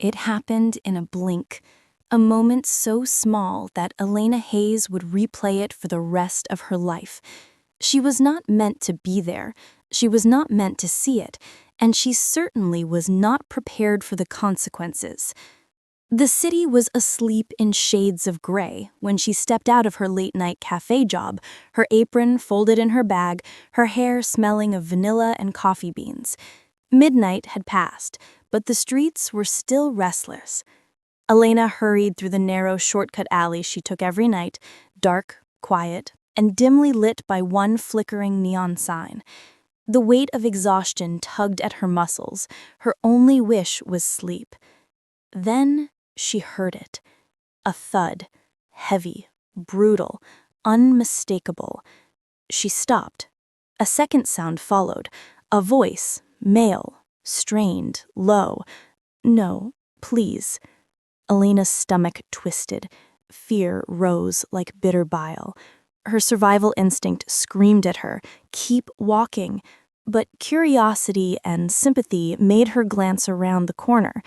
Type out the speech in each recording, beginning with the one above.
It happened in a blink, a moment so small that Elena Hayes would replay it for the rest of her life. She was not meant to be there, she was not meant to see it, and she certainly was not prepared for the consequences. The city was asleep in shades of gray when she stepped out of her late-night cafe job, her apron folded in her bag, her hair smelling of vanilla and coffee beans. Midnight had passed, but the streets were still restless. Elena hurried through the narrow shortcut alley she took every night, dark, quiet, and dimly lit by one flickering neon sign. The weight of exhaustion tugged at her muscles. Her only wish was sleep. Then she heard it. A thud, heavy, brutal, unmistakable. She stopped. A second sound followed, a voice, male, strained, low. "No, please." Elena's stomach twisted. Fear rose like bitter bile. Her survival instinct screamed at her, "Keep walking." But curiosity and sympathy made her glance around the corner.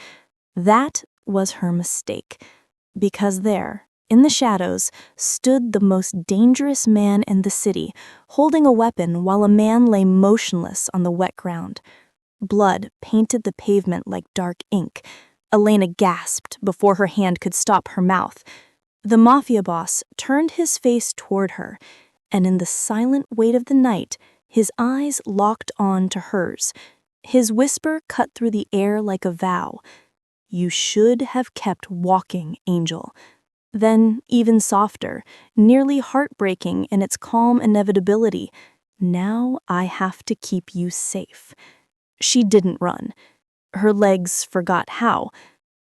That was her mistake, because there, in the shadows, stood the most dangerous man in the city, holding a weapon while a man lay motionless on the wet ground. Blood painted the pavement like dark ink. Elena gasped before her hand could stop her mouth. The Mafia boss turned his face toward her, and in the silent weight of the night, his eyes locked on to hers. His whisper cut through the air like a vow. "You should have kept walking, Angel." Then, even softer, nearly heartbreaking in its calm inevitability, "Now I have to keep you safe." She didn't run. Her legs forgot how.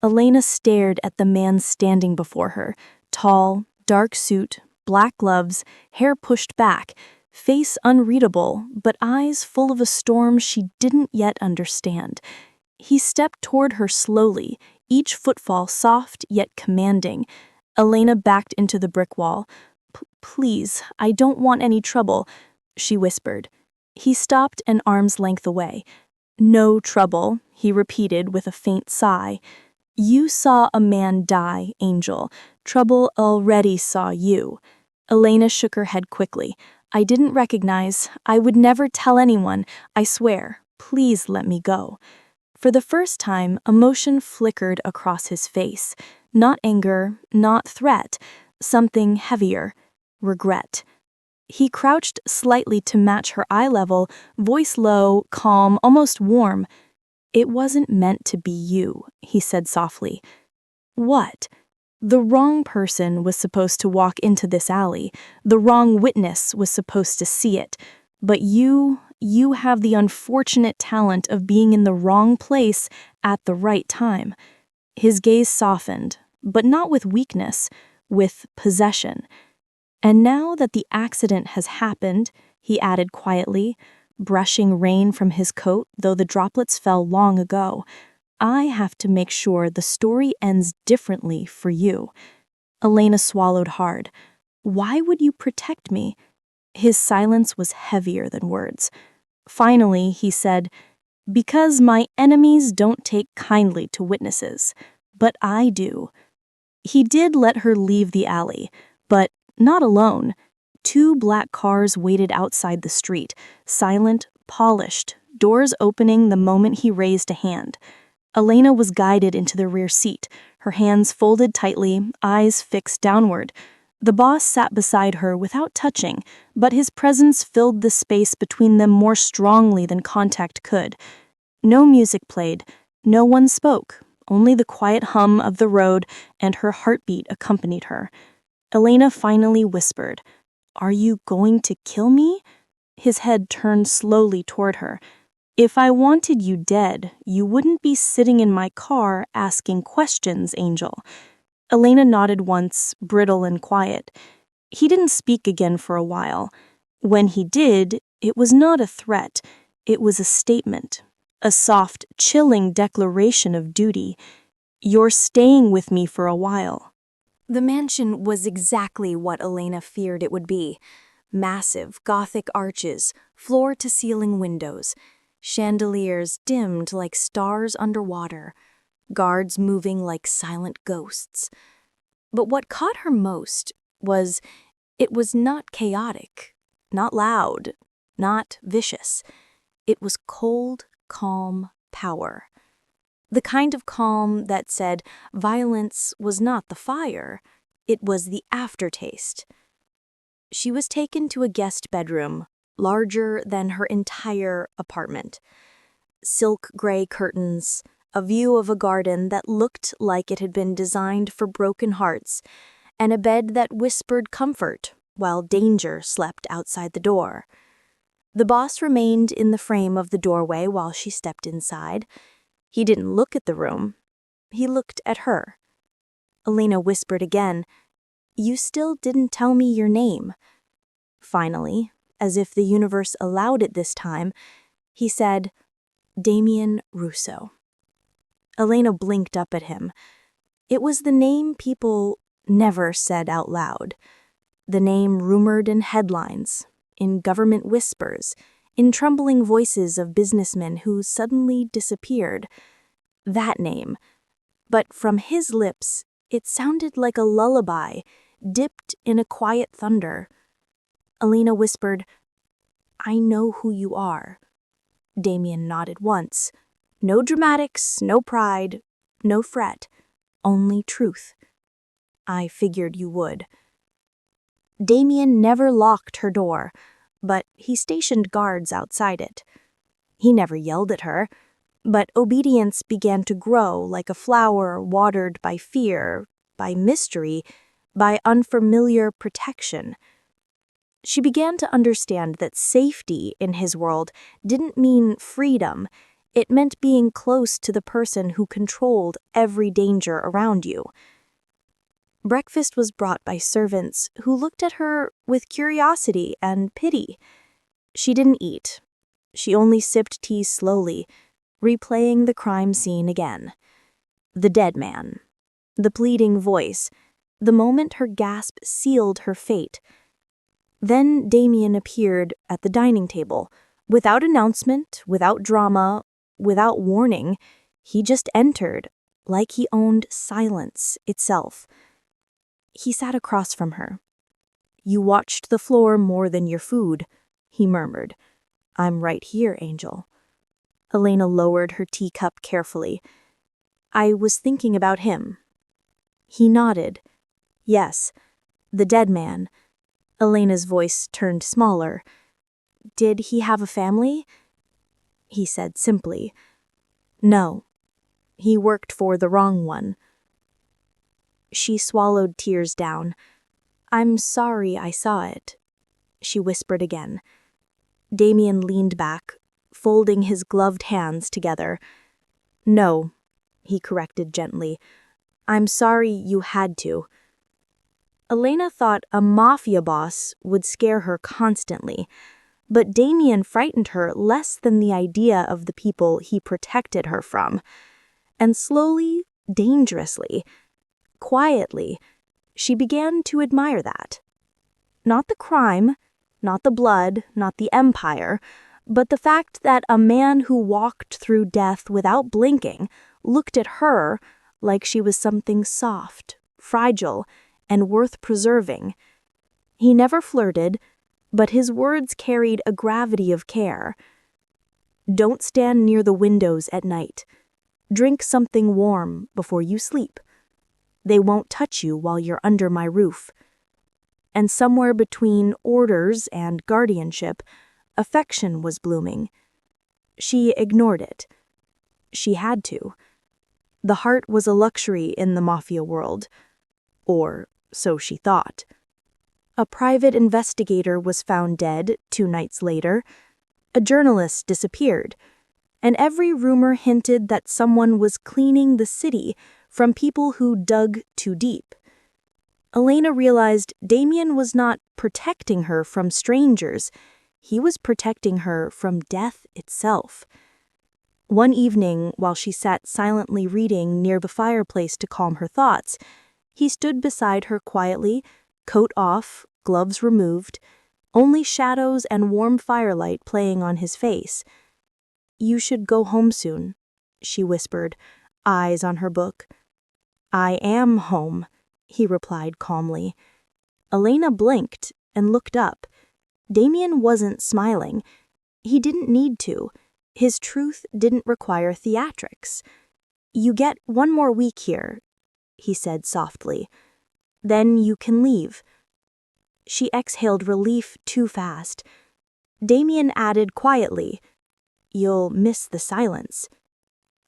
Elena stared at the man standing before her, tall, dark suit, black gloves, hair pushed back, face unreadable, but eyes full of a storm she didn't yet understand. He stepped toward her slowly, each footfall soft yet commanding. Elena backed into the brick wall. Please, I don't want any trouble," she whispered. He stopped an arm's length away. "No trouble," he repeated with a faint sigh. "You saw a man die, Angel. Trouble already saw you." Elena shook her head quickly. "I didn't recognize. I would never tell anyone. I swear. Please let me go." For the first time, emotion flickered across his face. Not anger, not threat, something heavier. Regret. He crouched slightly to match her eye level, voice low, calm, almost warm. "It wasn't meant to be you," he said softly. "What?" "The wrong person was supposed to walk into this alley. The wrong witness was supposed to see it. But you have the unfortunate talent of being in the wrong place at the right time." His gaze softened, but not with weakness, with possession. "And now that the accident has happened," he added quietly, brushing rain from his coat, though the droplets fell long ago, "I have to make sure the story ends differently for you." Elena swallowed hard. "Why would you protect me?" His silence was heavier than words. Finally, he said, "Because my enemies don't take kindly to witnesses, but I do." He did let her leave the alley, but not alone. 2 black cars waited outside the street, silent, polished, doors opening the moment he raised a hand. Elena was guided into the rear seat, her hands folded tightly, eyes fixed downward. The boss sat beside her without touching, but his presence filled the space between them more strongly than contact could. No music played, no one spoke, only the quiet hum of the road and her heartbeat accompanied her. Elena finally whispered, "Are you going to kill me?" His head turned slowly toward her. "If I wanted you dead, you wouldn't be sitting in my car asking questions, Angel." Elena nodded once, brittle and quiet. He didn't speak again for a while. When he did, it was not a threat. It was a statement, a soft, chilling declaration of duty. "You're staying with me for a while." The mansion was exactly what Elena feared it would be. Massive, Gothic arches, floor-to-ceiling windows, chandeliers dimmed like stars underwater. guards moving like silent ghosts. But what caught her most was it was not chaotic, not loud, not vicious. It was cold, calm power. The kind of calm that said violence was not the fire, it was the aftertaste. She was taken to a guest bedroom, larger than her entire apartment. Silk gray curtains, a view of a garden that looked like it had been designed for broken hearts, and a bed that whispered comfort while danger slept outside the door. The boss remained in the frame of the doorway while she stepped inside. He didn't look at the room. He looked at her. Elena whispered again, "You still didn't tell me your name." Finally, as if the universe allowed it this time, he said, "Damien Russo." Elena blinked up at him. It was the name people never said out loud. The name rumored in headlines, in government whispers, in trembling voices of businessmen who suddenly disappeared. That name. But from his lips, it sounded like a lullaby, dipped in a quiet thunder. Elena whispered, "I know who you are." Damien nodded once. No dramatics, no pride, no fret, only truth. "I figured you would." Damien never locked her door, but he stationed guards outside it. He never yelled at her, but obedience began to grow like a flower watered by fear, by mystery, by unfamiliar protection. She began to understand that safety in his world didn't mean freedom. It meant being close to the person who controlled every danger around you. Breakfast was brought by servants who looked at her with curiosity and pity. She didn't eat. She only sipped tea slowly, replaying the crime scene again. The dead man. The pleading voice. The moment her gasp sealed her fate. Then Damien appeared at the dining table. Without announcement, without drama, without warning, he just entered, like he owned silence itself. He sat across from her. "You watched the floor more than your food," he murmured. "I'm right here, Angel." Elena lowered her teacup carefully. "I was thinking about him." He nodded. "Yes, the dead man." Elena's voice turned smaller. "Did he have a family?" He said simply, "No. He worked for the wrong one." She swallowed tears down. "I'm sorry I saw it," she whispered again. Damien leaned back, folding his gloved hands together. "No," he corrected gently. "I'm sorry you had to." Elena thought a mafia boss would scare her constantly, but Damien frightened her less than the idea of the people he protected her from. And slowly, dangerously, quietly, she began to admire that. Not the crime, not the blood, not the empire, but the fact that a man who walked through death without blinking looked at her like she was something soft, fragile, and worth preserving. He never flirted, but his words carried a gravity of care. "Don't stand near the windows at night. Drink something warm before you sleep. They won't touch you while you're under my roof." And somewhere between orders and guardianship, affection was blooming. She ignored it. She had to. The heart was a luxury in the mafia world. Or so she thought. A private investigator was found dead 2 nights later. A journalist disappeared. And every rumor hinted that someone was cleaning the city from people who dug too deep. Elena realized Damien was not protecting her from strangers. He was protecting her from death itself. One evening, while she sat silently reading near the fireplace to calm her thoughts, he stood beside her quietly, coat off, gloves removed, only shadows and warm firelight playing on his face. "You should go home soon," she whispered. eyes on her book. "I am home," he replied calmly. Elena blinked and looked up. Damien wasn't smiling. He didn't need to. His truth didn't require theatrics. "You get 1 more week here," he said softly. "Then you can leave." She exhaled relief too fast. Damien added quietly, "You'll miss the silence."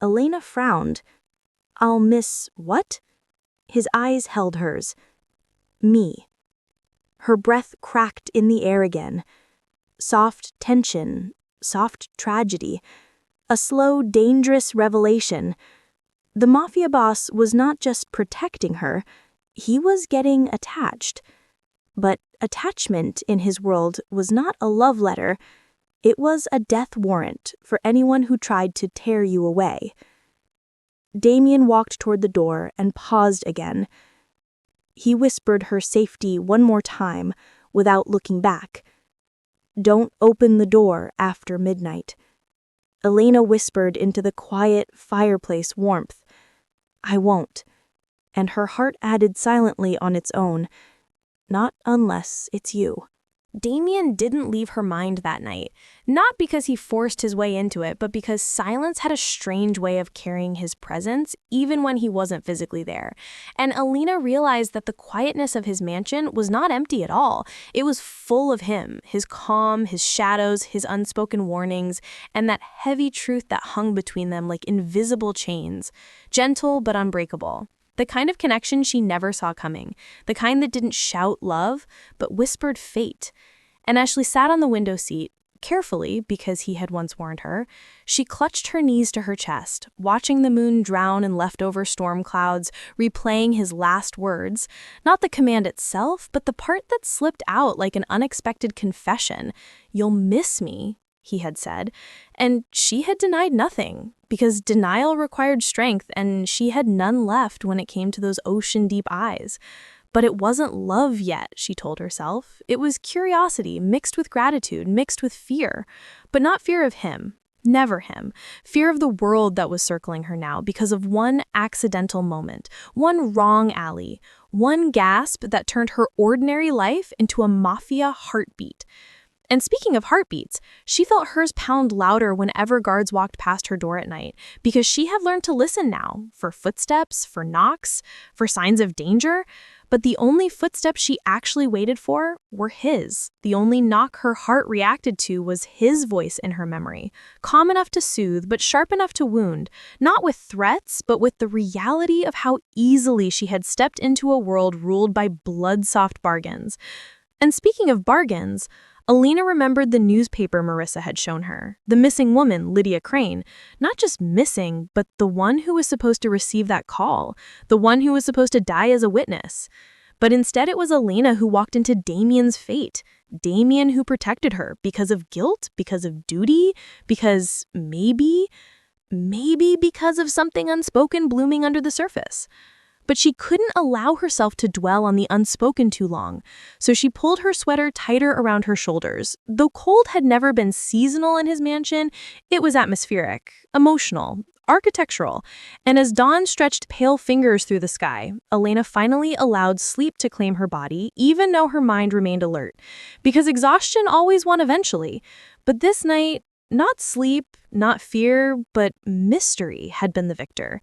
Elena frowned. "I'll miss what?" His eyes held hers. "Me." Her breath cracked in the air again. Soft tension, soft tragedy. A slow, dangerous revelation. The Mafia boss was not just protecting her, he was getting attached. But attachment in his world was not a love letter. It was a death warrant for anyone who tried to tear you away. Damien walked toward the door and paused again. He whispered her safety 1 more time without looking back. "Don't open the door after midnight." Elena whispered into the quiet fireplace warmth, "I won't." And her heart added silently on its own, "Not unless it's you." Damien didn't leave her mind that night, not because he forced his way into it, but because silence had a strange way of carrying his presence, even when he wasn't physically there. And Elena realized that the quietness of his mansion was not empty at all. It was full of him, his calm, his shadows, his unspoken warnings, and that heavy truth that hung between them like invisible chains, gentle but unbreakable. The kind of connection she never saw coming, the kind that didn't shout love, but whispered fate. And as she sat on the window seat, carefully, because he had once warned her, she clutched her knees to her chest, watching the moon drown in leftover storm clouds, replaying his last words, not the command itself, but the part that slipped out like an unexpected confession. "You'll miss me," he had said, and she had denied nothing, because denial required strength, and she had none left when it came to those ocean-deep eyes. But it wasn't love yet, she told herself. It was curiosity, mixed with gratitude, mixed with fear. But not fear of him. Never him. Fear of the world that was circling her now because of one accidental moment, one wrong alley, one gasp that turned her ordinary life into a mafia heartbeat. And speaking of heartbeats, she felt hers pound louder whenever guards walked past her door at night, because she had learned to listen now, for footsteps, for knocks, for signs of danger. But the only footsteps she actually waited for were his. The only knock her heart reacted to was his voice in her memory, calm enough to soothe, but sharp enough to wound, not with threats, but with the reality of how easily she had stepped into a world ruled by blood-soft bargains. And speaking of bargains, Elena remembered the newspaper Marissa had shown her, the missing woman, Lydia Crane, not just missing, but the one who was supposed to receive that call, the one who was supposed to die as a witness. But instead it was Elena who walked into Damien's fate, Damien who protected her because of guilt, because of duty, because maybe because of something unspoken blooming under the surface. But she couldn't allow herself to dwell on the unspoken too long, so she pulled her sweater tighter around her shoulders. Though cold had never been seasonal in his mansion, it was atmospheric, emotional, architectural. And as dawn stretched pale fingers through the sky, Elena finally allowed sleep to claim her body, even though her mind remained alert. Because exhaustion always won eventually. But this night, not sleep, not fear, but mystery had been the victor.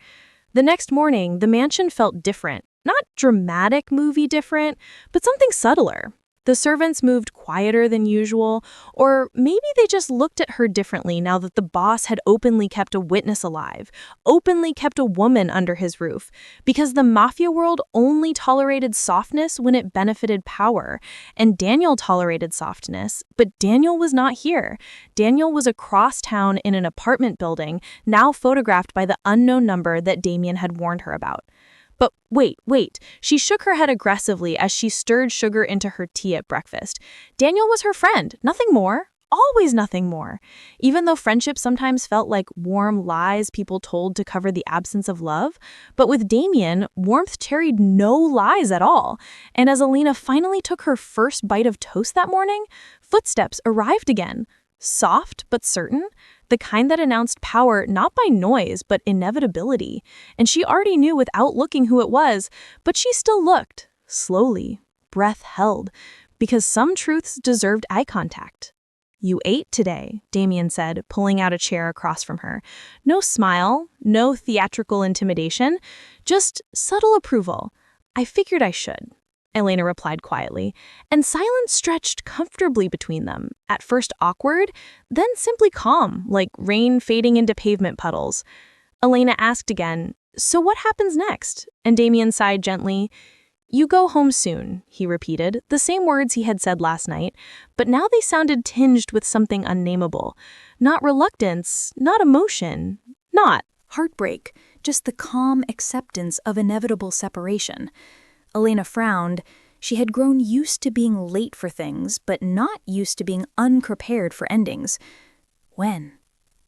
The next morning, the mansion felt different. Not dramatic movie different, but something subtler. The servants moved quieter than usual, or maybe they just looked at her differently now that the boss had openly kept a witness alive, openly kept a woman under his roof, because the mafia world only tolerated softness when it benefited power, and Daniel tolerated softness, but Daniel was not here. Daniel was across town in an apartment building, now photographed by the unknown number that Damien had warned her about. But wait. She shook her head aggressively as she stirred sugar into her tea at breakfast. Daniel was her friend, nothing more. Always nothing more. Even though friendship sometimes felt like warm lies people told to cover the absence of love, but with Damien, warmth carried no lies at all. And as Elena finally took her first bite of toast that morning, footsteps arrived again. Soft but certain, the kind that announced power not by noise but inevitability. And she already knew without looking who it was, but she still looked, slowly, breath held, because some truths deserved eye contact. "You ate today," Damien said, pulling out a chair across from her. No smile, no theatrical intimidation, just subtle approval. "I figured I should," Elena replied quietly, and silence stretched comfortably between them, at first awkward, then simply calm, like rain fading into pavement puddles. Elena asked again, "So what happens next?" And Damien sighed gently. "You go home soon," he repeated, the same words he had said last night, but now they sounded tinged with something unnameable. Not reluctance, not emotion, not Heartbreak, just the calm acceptance of inevitable separation. Elena frowned. She had grown used to being late for things, but not used to being unprepared for endings. "When?"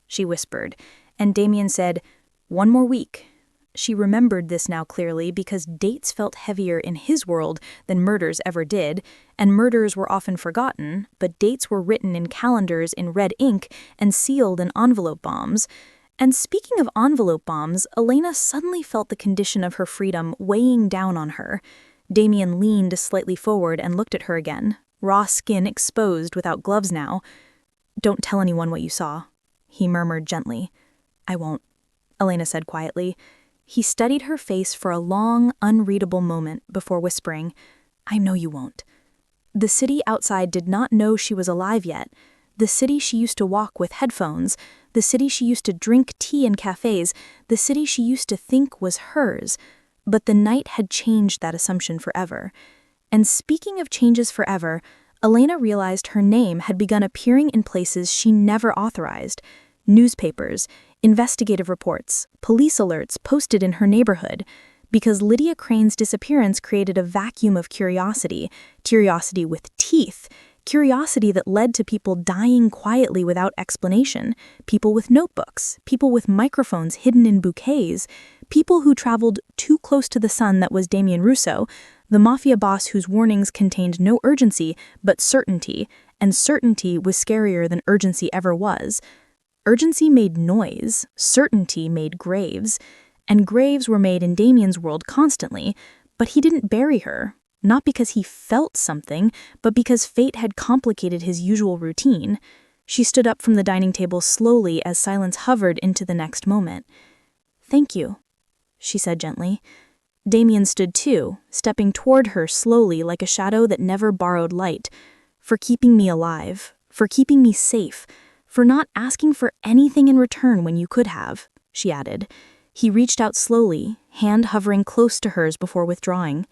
she whispered, and Damien said, "1 more week." She remembered this now clearly because dates felt heavier in his world than murders ever did, and murders were often forgotten, but dates were written in calendars in red ink and sealed in envelope bombs. And speaking of envelope bombs, Elena suddenly felt the condition of her freedom weighing down on her. Damien leaned slightly forward and looked at her again, raw skin exposed without gloves now. "Don't tell anyone what you saw," he murmured gently. "I won't," Elena said quietly. He studied her face for a long, unreadable moment before whispering, "I know you won't." The city outside did not know she was alive yet. The city she used to walk with headphones, the city she used to drink tea in cafes, the city she used to think was hers. But the night had changed that assumption forever. And speaking of changes forever, Elena realized her name had begun appearing in places she never authorized. Newspapers, investigative reports, police alerts posted in her neighborhood. Because Lydia Crane's disappearance created a vacuum of curiosity with teeth, curiosity that led to people dying quietly without explanation, people with notebooks, people with microphones hidden in bouquets, people who traveled too close to the sun that was Damien Russo, the Mafia boss whose warnings contained no urgency but certainty, and certainty was scarier than urgency ever was. Urgency made noise, certainty made graves, and graves were made in Damien's world constantly, but he didn't bury her. Not because he felt something, but because fate had complicated his usual routine. She stood up from the dining table slowly as silence hovered into the next moment. "Thank you," she said gently. Damien stood too, stepping toward her slowly like a shadow that never borrowed light. "For keeping me alive, for keeping me safe, for not asking for anything in return when you could have," she added. He reached out slowly, hand hovering close to hers before withdrawing.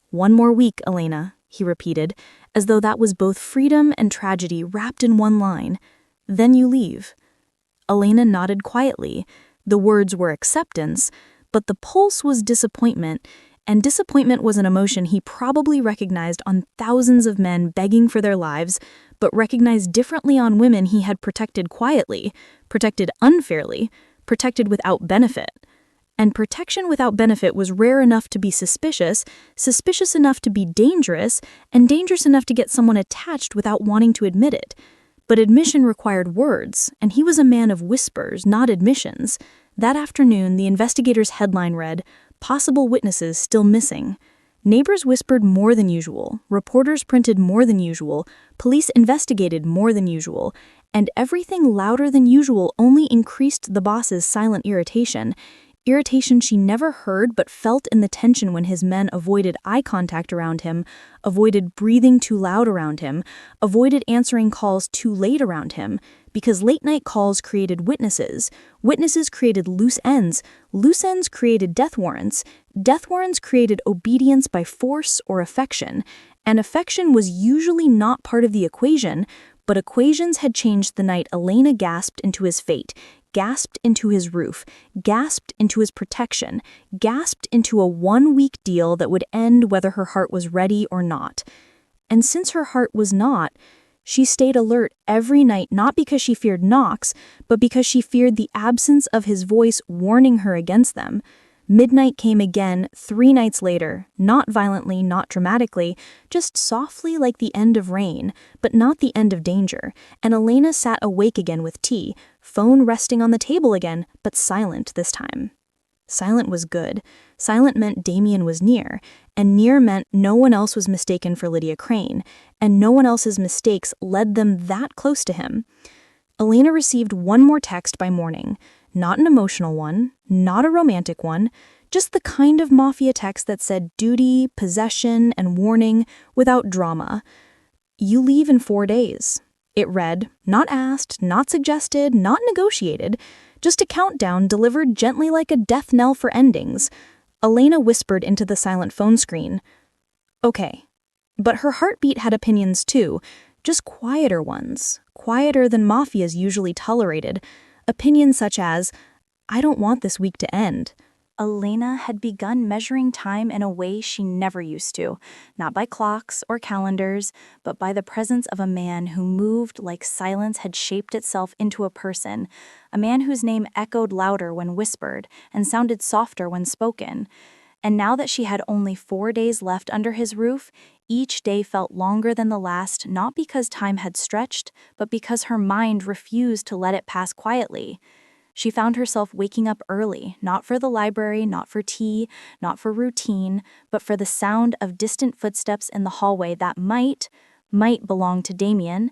"1 more week, Elena," he repeated, as though that was both freedom and tragedy wrapped in one line. "Then you leave." Elena nodded quietly. The words were acceptance, but the pulse was disappointment, and disappointment was an emotion he probably recognized on thousands of men begging for their lives, but recognized differently on women he had protected quietly, protected unfairly, protected without benefit. And protection without benefit was rare enough to be suspicious, suspicious enough to be dangerous, and dangerous enough to get someone attached without wanting to admit it. But admission required words, and he was a man of whispers, not admissions. That afternoon, the investigator's headline read, "Possible witnesses still missing." Neighbors whispered more than usual, reporters printed more than usual, police investigated more than usual, and everything louder than usual only increased the boss's silent irritation. Irritation she never heard but felt in the tension when his men avoided eye contact around him, avoided breathing too loud around him, avoided answering calls too late around him, because late-night calls created witnesses, witnesses created loose ends created death warrants created obedience by force or affection, and affection was usually not part of the equation, but equations had changed the night Elena gasped into his fate, gasped into his roof, gasped into his protection, gasped into a 1-week deal that would end whether her heart was ready or not. And since her heart was not, she stayed alert every night not because she feared knocks, but because she feared the absence of his voice warning her against them. Midnight came again 3 nights later, not violently, not dramatically, just softly like the end of rain, but not the end of danger, and Elena sat awake again with tea, phone resting on the table again, but silent this time. Silent was good. Silent meant Damien was near, and near meant no one else was mistaken for Lydia Crane, and no one else's mistakes led them that close to him. Elena received one more text by morning. Not an emotional one, not a romantic one, just the kind of Mafia text that said duty, possession, and warning without drama. You leave in 4 days. It read, not asked, not suggested, not negotiated, just a countdown delivered gently like a death knell for endings. Elena whispered into the silent phone screen, "Okay." But her heartbeat had opinions too, just quieter ones, quieter than Mafia's usually tolerated. Opinions such as, "I don't want this week to end." Elena had begun measuring time in a way she never used to, not by clocks or calendars, but by the presence of a man who moved like silence had shaped itself into a person, a man whose name echoed louder when whispered and sounded softer when spoken. And now that she had only 4 days left under his roof, each day felt longer than the last, not because time had stretched, but because her mind refused to let it pass quietly. She found herself waking up early, not for the library, not for tea, not for routine, but for the sound of distant footsteps in the hallway that might belong to Damien,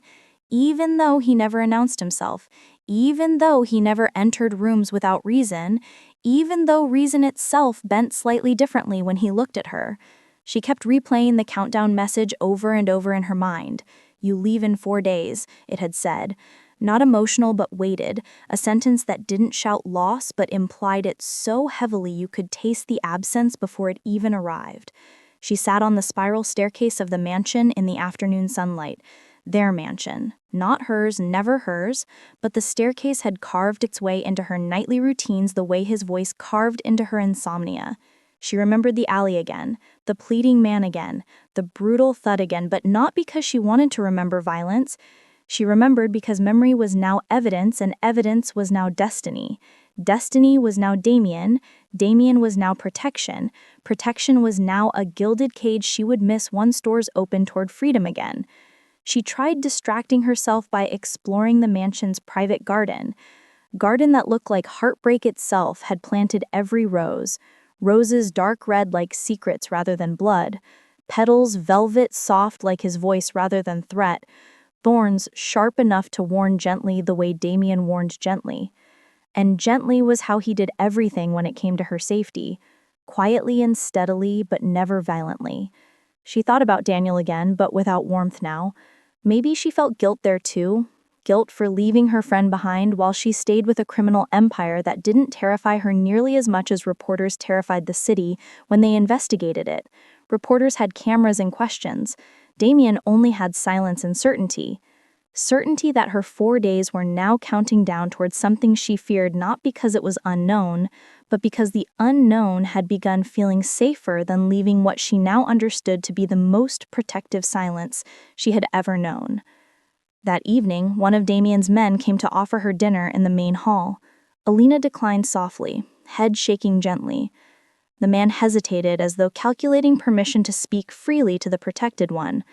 even though he never announced himself, even though he never entered rooms without reason, even though reason itself bent slightly differently when he looked at her. She kept replaying the countdown message over and over in her mind. "You leave in 4 days," it had said. Not emotional but weighted, a sentence that didn't shout loss but implied it so heavily you could taste the absence before it even arrived. She sat on the spiral staircase of the mansion in the afternoon sunlight. Their mansion. Not hers, never hers, but the staircase had carved its way into her nightly routines the way his voice carved into her insomnia. She remembered the alley again, the pleading man again, the brutal thud again, but not because she wanted to remember violence. She remembered because memory was now evidence, and evidence was now destiny. Destiny was now Damien. Damien was now protection. Protection was now a gilded cage she would miss once doors opened toward freedom again. She tried distracting herself by exploring the mansion's private garden. Garden that looked like heartbreak itself had planted every rose. Roses dark red like secrets rather than blood. Petals velvet soft like his voice rather than threat. Thorns sharp enough to warn gently the way Damien warned gently. And gently was how he did everything when it came to her safety. Quietly and steadily, but never violently. She thought about Daniel again, but without warmth now. Maybe she felt guilt there too. Guilt for leaving her friend behind while she stayed with a criminal empire that didn't terrify her nearly as much as reporters terrified the city when they investigated it. Reporters had cameras and questions. Damien only had silence and certainty. Certainty that her 4 days were now counting down towards something she feared not because it was unknown, but because the unknown had begun feeling safer than leaving what she now understood to be the most protective silence she had ever known. That evening, one of Damien's men came to offer her dinner in the main hall. Elena declined softly, head shaking gently. The man hesitated as though calculating permission to speak freely to the protected one.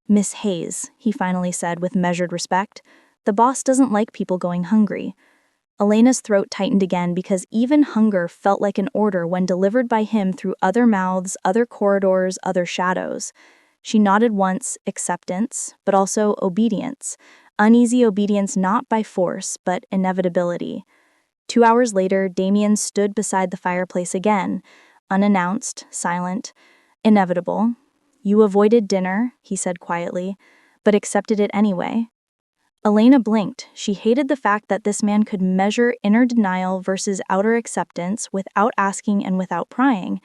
"Miss Hayes," he finally said with measured respect, "the boss doesn't like people going hungry." Elena's throat tightened again because even hunger felt like an order when delivered by him through other mouths, other corridors, other shadows. She nodded once, acceptance, but also obedience. Uneasy obedience not by force, but inevitability. 2 hours later, Damien stood beside the fireplace again, unannounced, silent, inevitable. "You avoided dinner," he said quietly, "but accepted it anyway." Elena blinked. She hated the fact that this man could measure inner denial versus outer acceptance without asking and without prying.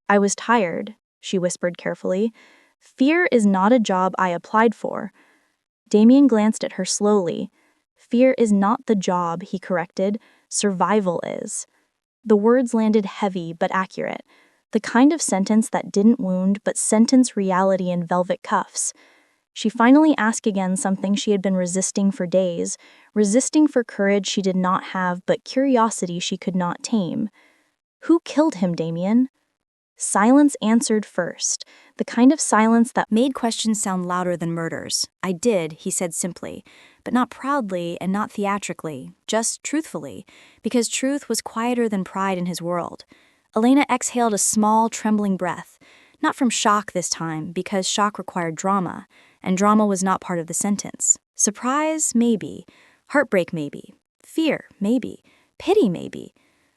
"I was tired," she whispered carefully. "Fear is not a job I applied for." Damien glanced at her slowly. "Fear is not the job," he corrected. "Survival is." The words landed heavy but accurate. The kind of sentence that didn't wound but sentenced reality in velvet cuffs. She finally asked again something she had been resisting for days, resisting for courage she did not have but curiosity she could not tame. Who killed him, Damien? Silence answered first, the kind of silence that made questions sound louder than murders. I did, he said simply, but not proudly and not theatrically, just truthfully, because truth was quieter than pride in his world. Elena exhaled a small, trembling breath, not from shock this time, because shock required drama, and drama was not part of the sentence. Surprise, maybe. Heartbreak, maybe. Fear, maybe. Pity, maybe.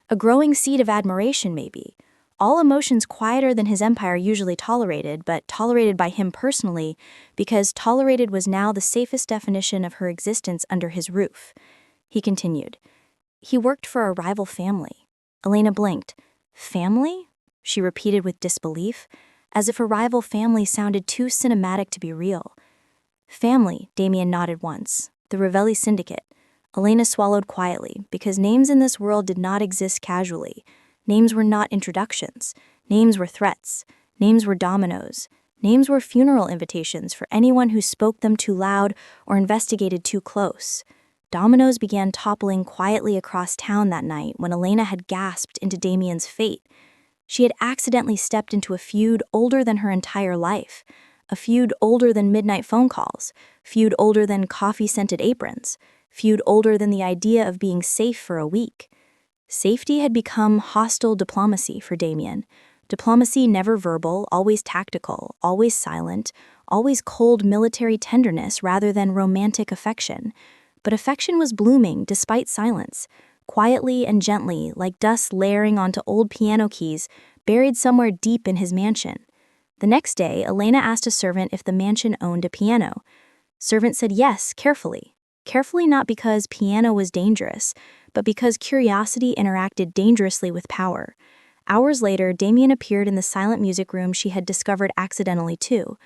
A growing seed of admiration, maybe. All emotions quieter than his empire usually tolerated, but tolerated by him personally, because tolerated was now the safest definition of her existence under his roof. He continued. He worked for a rival family. Elena blinked. Family? She repeated with disbelief, as if a rival family sounded too cinematic to be real. Family, Damien nodded once. The Ravelli Syndicate. Elena swallowed quietly, because names in this world did not exist casually. Names were not introductions. Names were threats. Names were dominoes. Names were funeral invitations for anyone who spoke them too loud or investigated too close. Dominoes began toppling quietly across town that night when Elena had gasped into Damien's fate. She had accidentally stepped into a feud older than her entire life. A feud older than midnight phone calls. Feud older than coffee-scented aprons. Feud older than the idea of being safe for a week. Safety had become hostile diplomacy for Damien. Diplomacy never verbal, always tactical, always silent, always cold military tenderness rather than romantic affection. But affection was blooming despite silence, quietly and gently, like dust layering onto old piano keys buried somewhere deep in his mansion. The next day, Elena asked a servant if the mansion owned a piano. Servant said yes, carefully. Carefully not because piano was dangerous, but because curiosity interacted dangerously with power. Hours later, Damien appeared in the silent music room she had discovered accidentally too.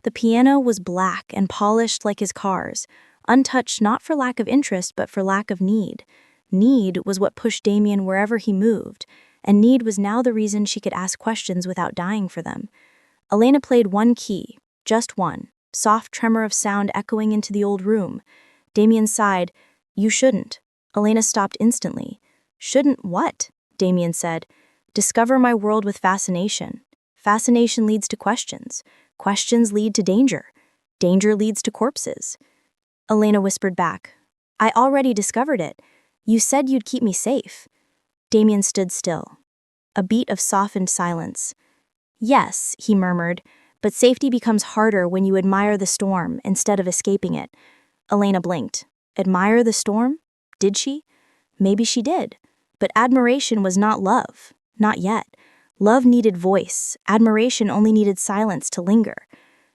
The piano was black and polished like his cars, untouched not for lack of interest but for lack of need. Need was what pushed Damien wherever he moved, and need was now the reason she could ask questions without dying for them. Elena played one key, just one, soft tremor of sound echoing into the old room. Damien sighed. You shouldn't. Elena stopped instantly. Shouldn't what? Damien said. Discover my world with fascination. Fascination leads to questions. Questions lead to danger. Danger leads to corpses. Elena whispered back. I already discovered it. You said you'd keep me safe. Damien stood still. A beat of softened silence. Yes, he murmured, but safety becomes harder when you admire the storm instead of escaping it. Elena blinked. Admire the storm? Did she? Maybe she did. But admiration was not love. Not yet. Love needed voice. Admiration only needed silence to linger.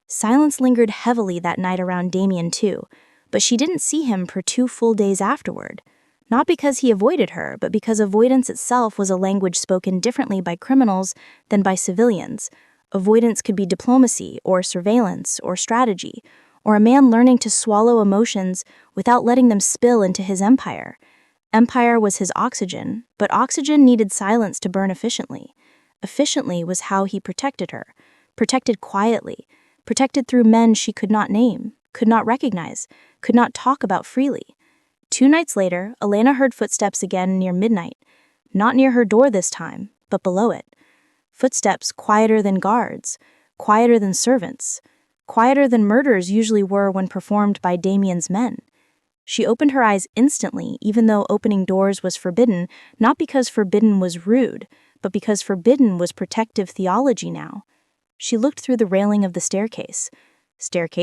Silence lingered heavily that night around Damien too, but she didn't see him for 2 full days afterward. Not because he avoided her, but because avoidance itself was a language spoken differently by criminals than by civilians. Avoidance could be diplomacy, or surveillance, or strategy, or a man learning to swallow emotions without letting them spill into his empire. Empire was his oxygen, but oxygen needed silence to burn efficiently. Efficiently was how he protected her. Protected quietly. Protected through men she could not name, could not recognize, could not talk about freely. 2 nights later, Elena heard footsteps again near midnight. Not near her door this time, but below it. Footsteps quieter than guards, quieter than servants, quieter than murders usually were when performed by Damien's men. She opened her eyes instantly, even though opening doors was forbidden, not because forbidden was rude, but because forbidden was protective theology now. She looked through the railing of the staircase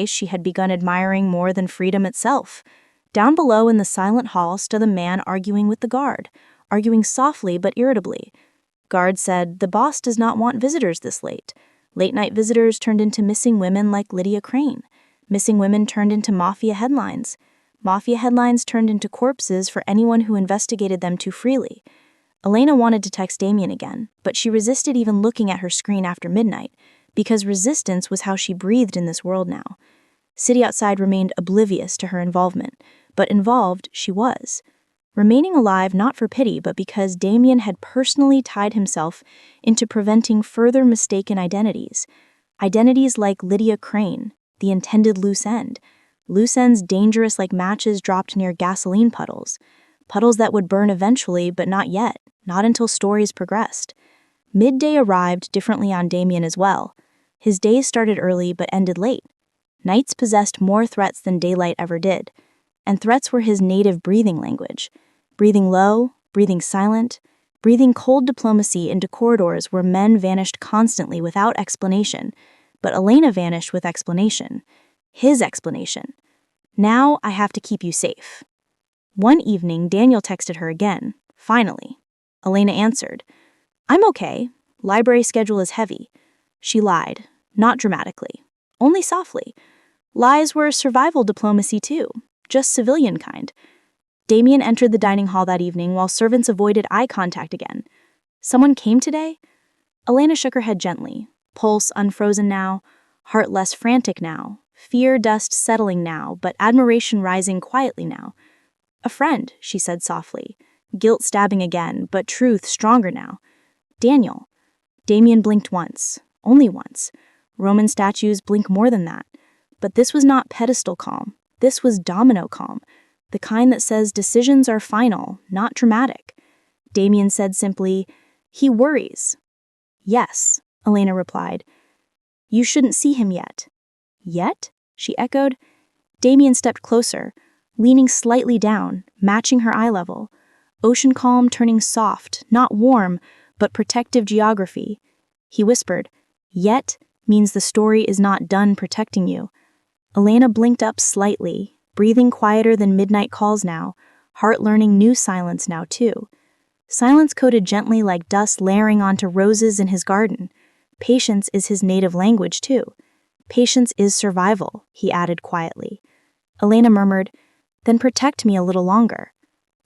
she had begun admiring more than freedom itself. Down below in the silent hall stood a man arguing with the guard, arguing softly but irritably. Guard said, the boss does not want visitors this late. Late-night visitors turned into missing women like Lydia Crane. Missing women turned into Mafia headlines. Mafia headlines turned into corpses for anyone who investigated them too freely. Elena wanted to text Damien again, but she resisted even looking at her screen after midnight, because resistance was how she breathed in this world now. City outside remained oblivious to her involvement, but involved she was. Remaining alive not for pity, but because Damien had personally tied himself into preventing further mistaken identities. Identities like Lydia Crane, the intended loose end. Loose ends dangerous like matches dropped near gasoline puddles. Puddles that would burn eventually, but not yet, not until stories progressed. Midday arrived differently on Damien as well. His days started early but ended late. Nights possessed more threats than daylight ever did, and threats were his native breathing language. Breathing low, breathing silent, breathing cold diplomacy into corridors where men vanished constantly without explanation, but Elena vanished with explanation. His explanation. Now I have to keep you safe. One evening, Daniel texted her again. Finally. Elena answered, I'm okay. Library schedule is heavy. She lied, not dramatically, only softly. Lies were survival diplomacy too, just civilian kind. Damien entered the dining hall that evening while servants avoided eye contact again. Someone came today? Elena shook her head gently, pulse unfrozen now, heart less frantic now, fear dust settling now, but admiration rising quietly now. A friend, she said softly, guilt stabbing again, but truth stronger now. Daniel. Damien blinked once, only once. Roman statues blink more than that. But this was not pedestal calm. This was domino calm, the kind that says decisions are final, not dramatic. Damien said simply, he worries. Yes, Elena replied. You shouldn't see him yet. Yet? She echoed. Damien stepped closer, leaning slightly down, matching her eye level. Ocean calm turning soft, not warm, but protective geography. He whispered, yet means the story is not done protecting you. Elena blinked up slightly, breathing quieter than midnight calls now, heart learning new silence now too. Silence coated gently like dust layering onto roses in his garden. Patience is his native language too. Patience is survival, he added quietly. Elena murmured, then protect me a little longer.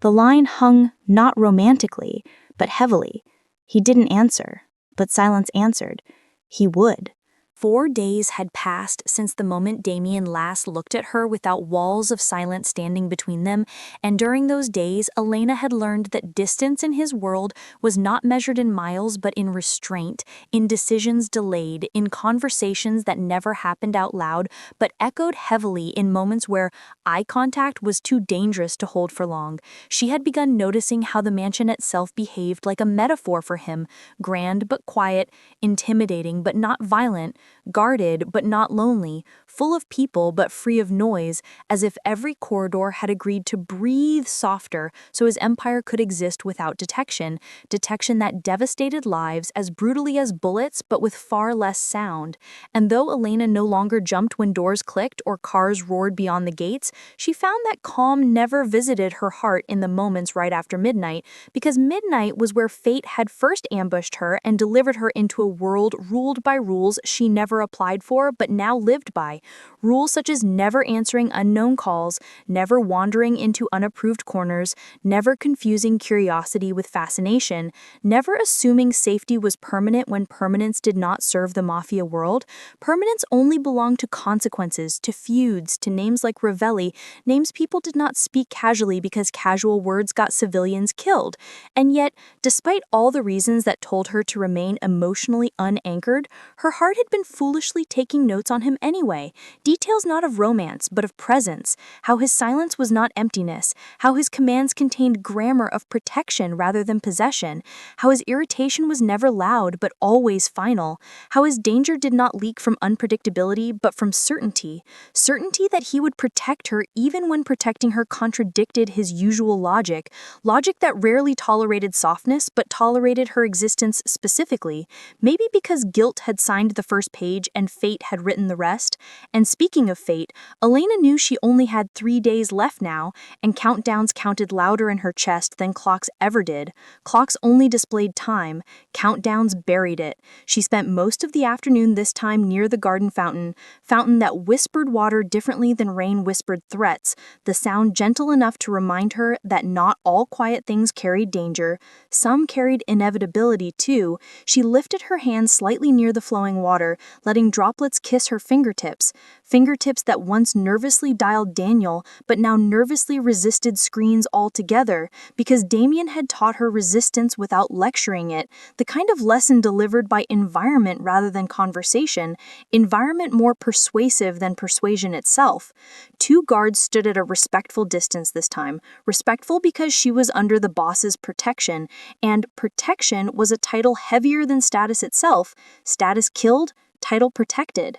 The line hung not romantically, but heavily. He didn't answer, but silence answered. He would. 4 days had passed since the moment Damien last looked at her without walls of silence standing between them, and during those days, Elena had learned that distance in his world was not measured in miles but in restraint, in decisions delayed, in conversations that never happened out loud but echoed heavily in moments where eye contact was too dangerous to hold for long. She had begun noticing how the mansion itself behaved like a metaphor for him, grand but quiet, intimidating but not violent, guarded but not lonely, full of people but free of noise, as if every corridor had agreed to breathe softer so his empire could exist without detection, detection that devastated lives as brutally as bullets but with far less sound. And though Elena no longer jumped when doors clicked or cars roared beyond the gates, she found that calm never visited her heart in the moments right after midnight, because midnight was where fate had first ambushed her and delivered her into a world ruled by rules she never applied for but now lived by. Rules such as never answering unknown calls, never wandering into unapproved corners, never confusing curiosity with fascination, never assuming safety was permanent when permanence did not serve the Mafia world. Permanence only belonged to consequences, to feuds, to names like Ravelli, names people did not speak casually because casual words got civilians killed. And yet, despite all the reasons that told her to remain emotionally unanchored, her heart had been foolishly taking notes on him anyway. Details not of romance, but of presence, how his silence was not emptiness, how his commands contained grammar of protection rather than possession, how his irritation was never loud but always final, how his danger did not leak from unpredictability but from certainty, certainty that he would protect her even when protecting her contradicted his usual logic, logic that rarely tolerated softness but tolerated her existence specifically, maybe because guilt had signed the first page and fate had written the rest. And speaking of fate, Elena knew she only had 3 days left now, and countdowns counted louder in her chest than clocks ever did. Clocks only displayed time, countdowns buried it. She spent most of the afternoon this time near the garden fountain that whispered water differently than rain whispered threats, the sound gentle enough to remind her that not all quiet things carried danger. Some carried inevitability too. She lifted her hand slightly near the flowing water, letting droplets kiss her fingertips, fingertips that once nervously dialed Daniel but now nervously resisted screens altogether because Damien had taught her resistance without lecturing it, the kind of lesson delivered by environment rather than conversation, environment more persuasive than persuasion itself. Two guards stood at a respectful distance this time, respectful because she was under the boss's protection, and protection was a title heavier than status itself. Status killed, title protected.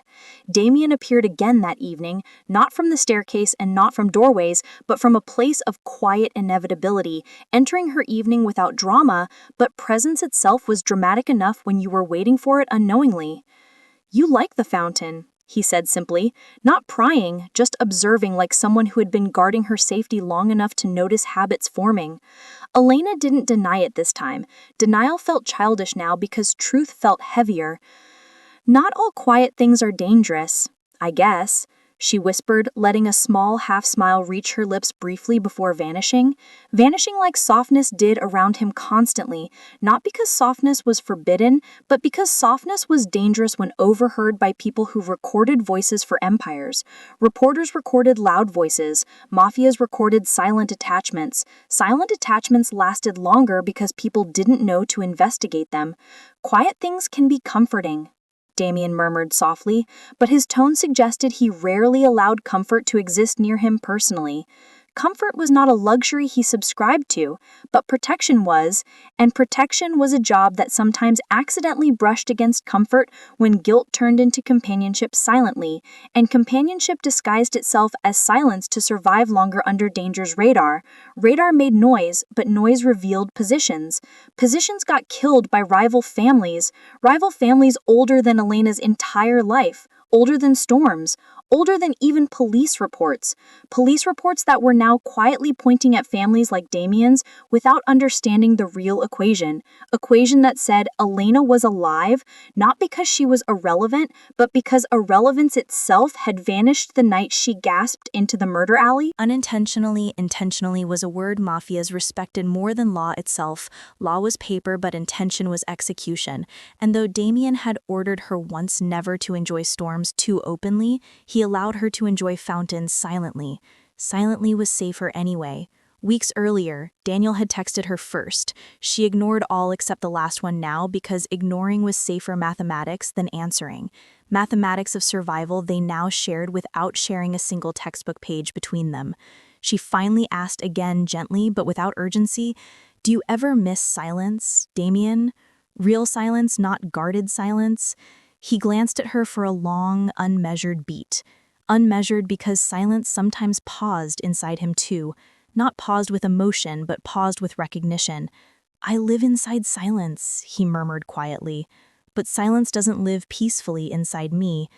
Damien appeared again that evening, not from the staircase and not from doorways, but from a place of quiet inevitability, entering her evening without drama, but presence itself was dramatic enough when you were waiting for it unknowingly. "You like the fountain," he said simply, not prying, just observing like someone who had been guarding her safety long enough to notice habits forming. Elena didn't deny it this time. Denial felt childish now because truth felt heavier. "Not all quiet things are dangerous, I guess," she whispered, letting a small half-smile reach her lips briefly before vanishing like softness did around him constantly, not because softness was forbidden, but because softness was dangerous when overheard by people who recorded voices for empires. Reporters recorded loud voices, mafias recorded silent attachments. Silent attachments lasted longer because people didn't know to investigate them. "Quiet things can be comforting," Damien murmured softly, but his tone suggested he rarely allowed comfort to exist near him personally. Comfort was not a luxury he subscribed to, but protection was, and protection was a job that sometimes accidentally brushed against comfort when guilt turned into companionship silently, and companionship disguised itself as silence to survive longer under danger's radar. Radar made noise, but noise revealed positions. Positions got killed by rival families older than Elena's entire life, older than Storm's, older than even police reports that were now quietly pointing at families like Damien's without understanding the real equation that said Elena was alive, not because she was irrelevant, but because irrelevance itself had vanished the night she gasped into the murder alley. Intentionally was a word mafias respected more than law itself. Law was paper, but intention was execution. And though Damien had ordered her once never to enjoy storms too openly, he allowed her to enjoy fountains silently. Silently was safer anyway. Weeks earlier, Daniel had texted her first. She ignored all except the last one now because ignoring was safer mathematics than answering. Mathematics of survival they now shared without sharing a single textbook page between them. She finally asked again gently but without urgency, "Do you ever miss silence, Damien? Real silence, not guarded silence?" He glanced at her for a long, unmeasured beat. Unmeasured because silence sometimes paused inside him too. Not paused with emotion, but paused with recognition. "I live inside silence," he murmured quietly. "But silence doesn't live peacefully inside me."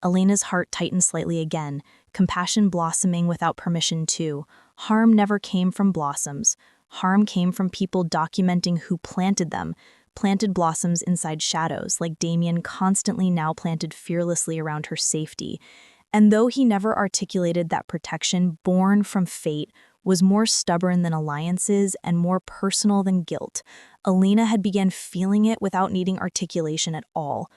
Elena's heart tightened slightly again, compassion blossoming without permission too. Harm never came from blossoms. Harm came from people documenting who planted them. Planted blossoms inside shadows, like Damien constantly now planted fearlessly around her safety. And though he never articulated that protection born from fate was more stubborn than alliances and more personal than guilt, Elena had begun feeling it without needing articulation at all.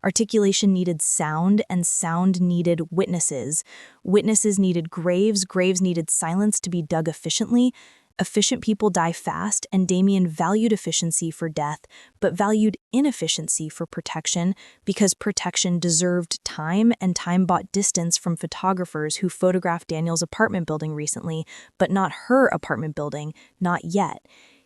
Articulation needed sound, and sound needed witnesses. Witnesses needed graves, graves needed silence to be dug efficiently. Efficient people die fast, and Damien valued efficiency for death, but valued inefficiency for protection because protection deserved time, and time bought distance from photographers who photographed Daniel's apartment building recently, but not her apartment building, not yet.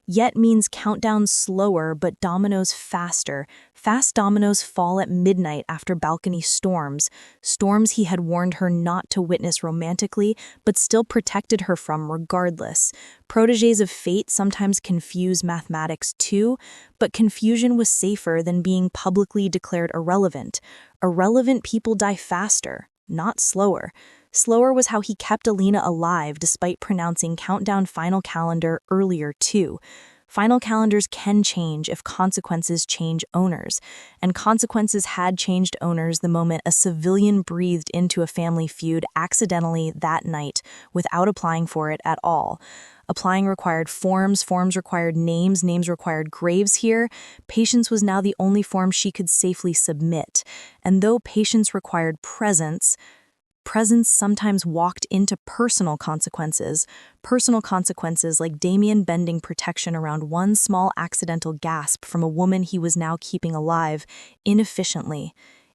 Yet means countdown slower, but dominoes faster. Fast dominoes fall at midnight after balcony storms. Storms he had warned her not to witness romantically, but still protected her from regardless. Protégés of fate sometimes confuse mathematics too, but confusion was safer than being publicly declared irrelevant. Irrelevant people die faster, not slower. Slower was how he kept Elena alive despite pronouncing countdown final calendar earlier too. Final calendars can change if consequences change owners, and consequences had changed owners the moment a civilian breathed into a family feud accidentally that night without applying for it at all. Applying required forms, forms required names, names required graves here. Patience was now the only form she could safely submit. And though patience required presence, presence sometimes walked into personal consequences like Damien bending protection around one small accidental gasp from a woman he was now keeping alive, inefficiently.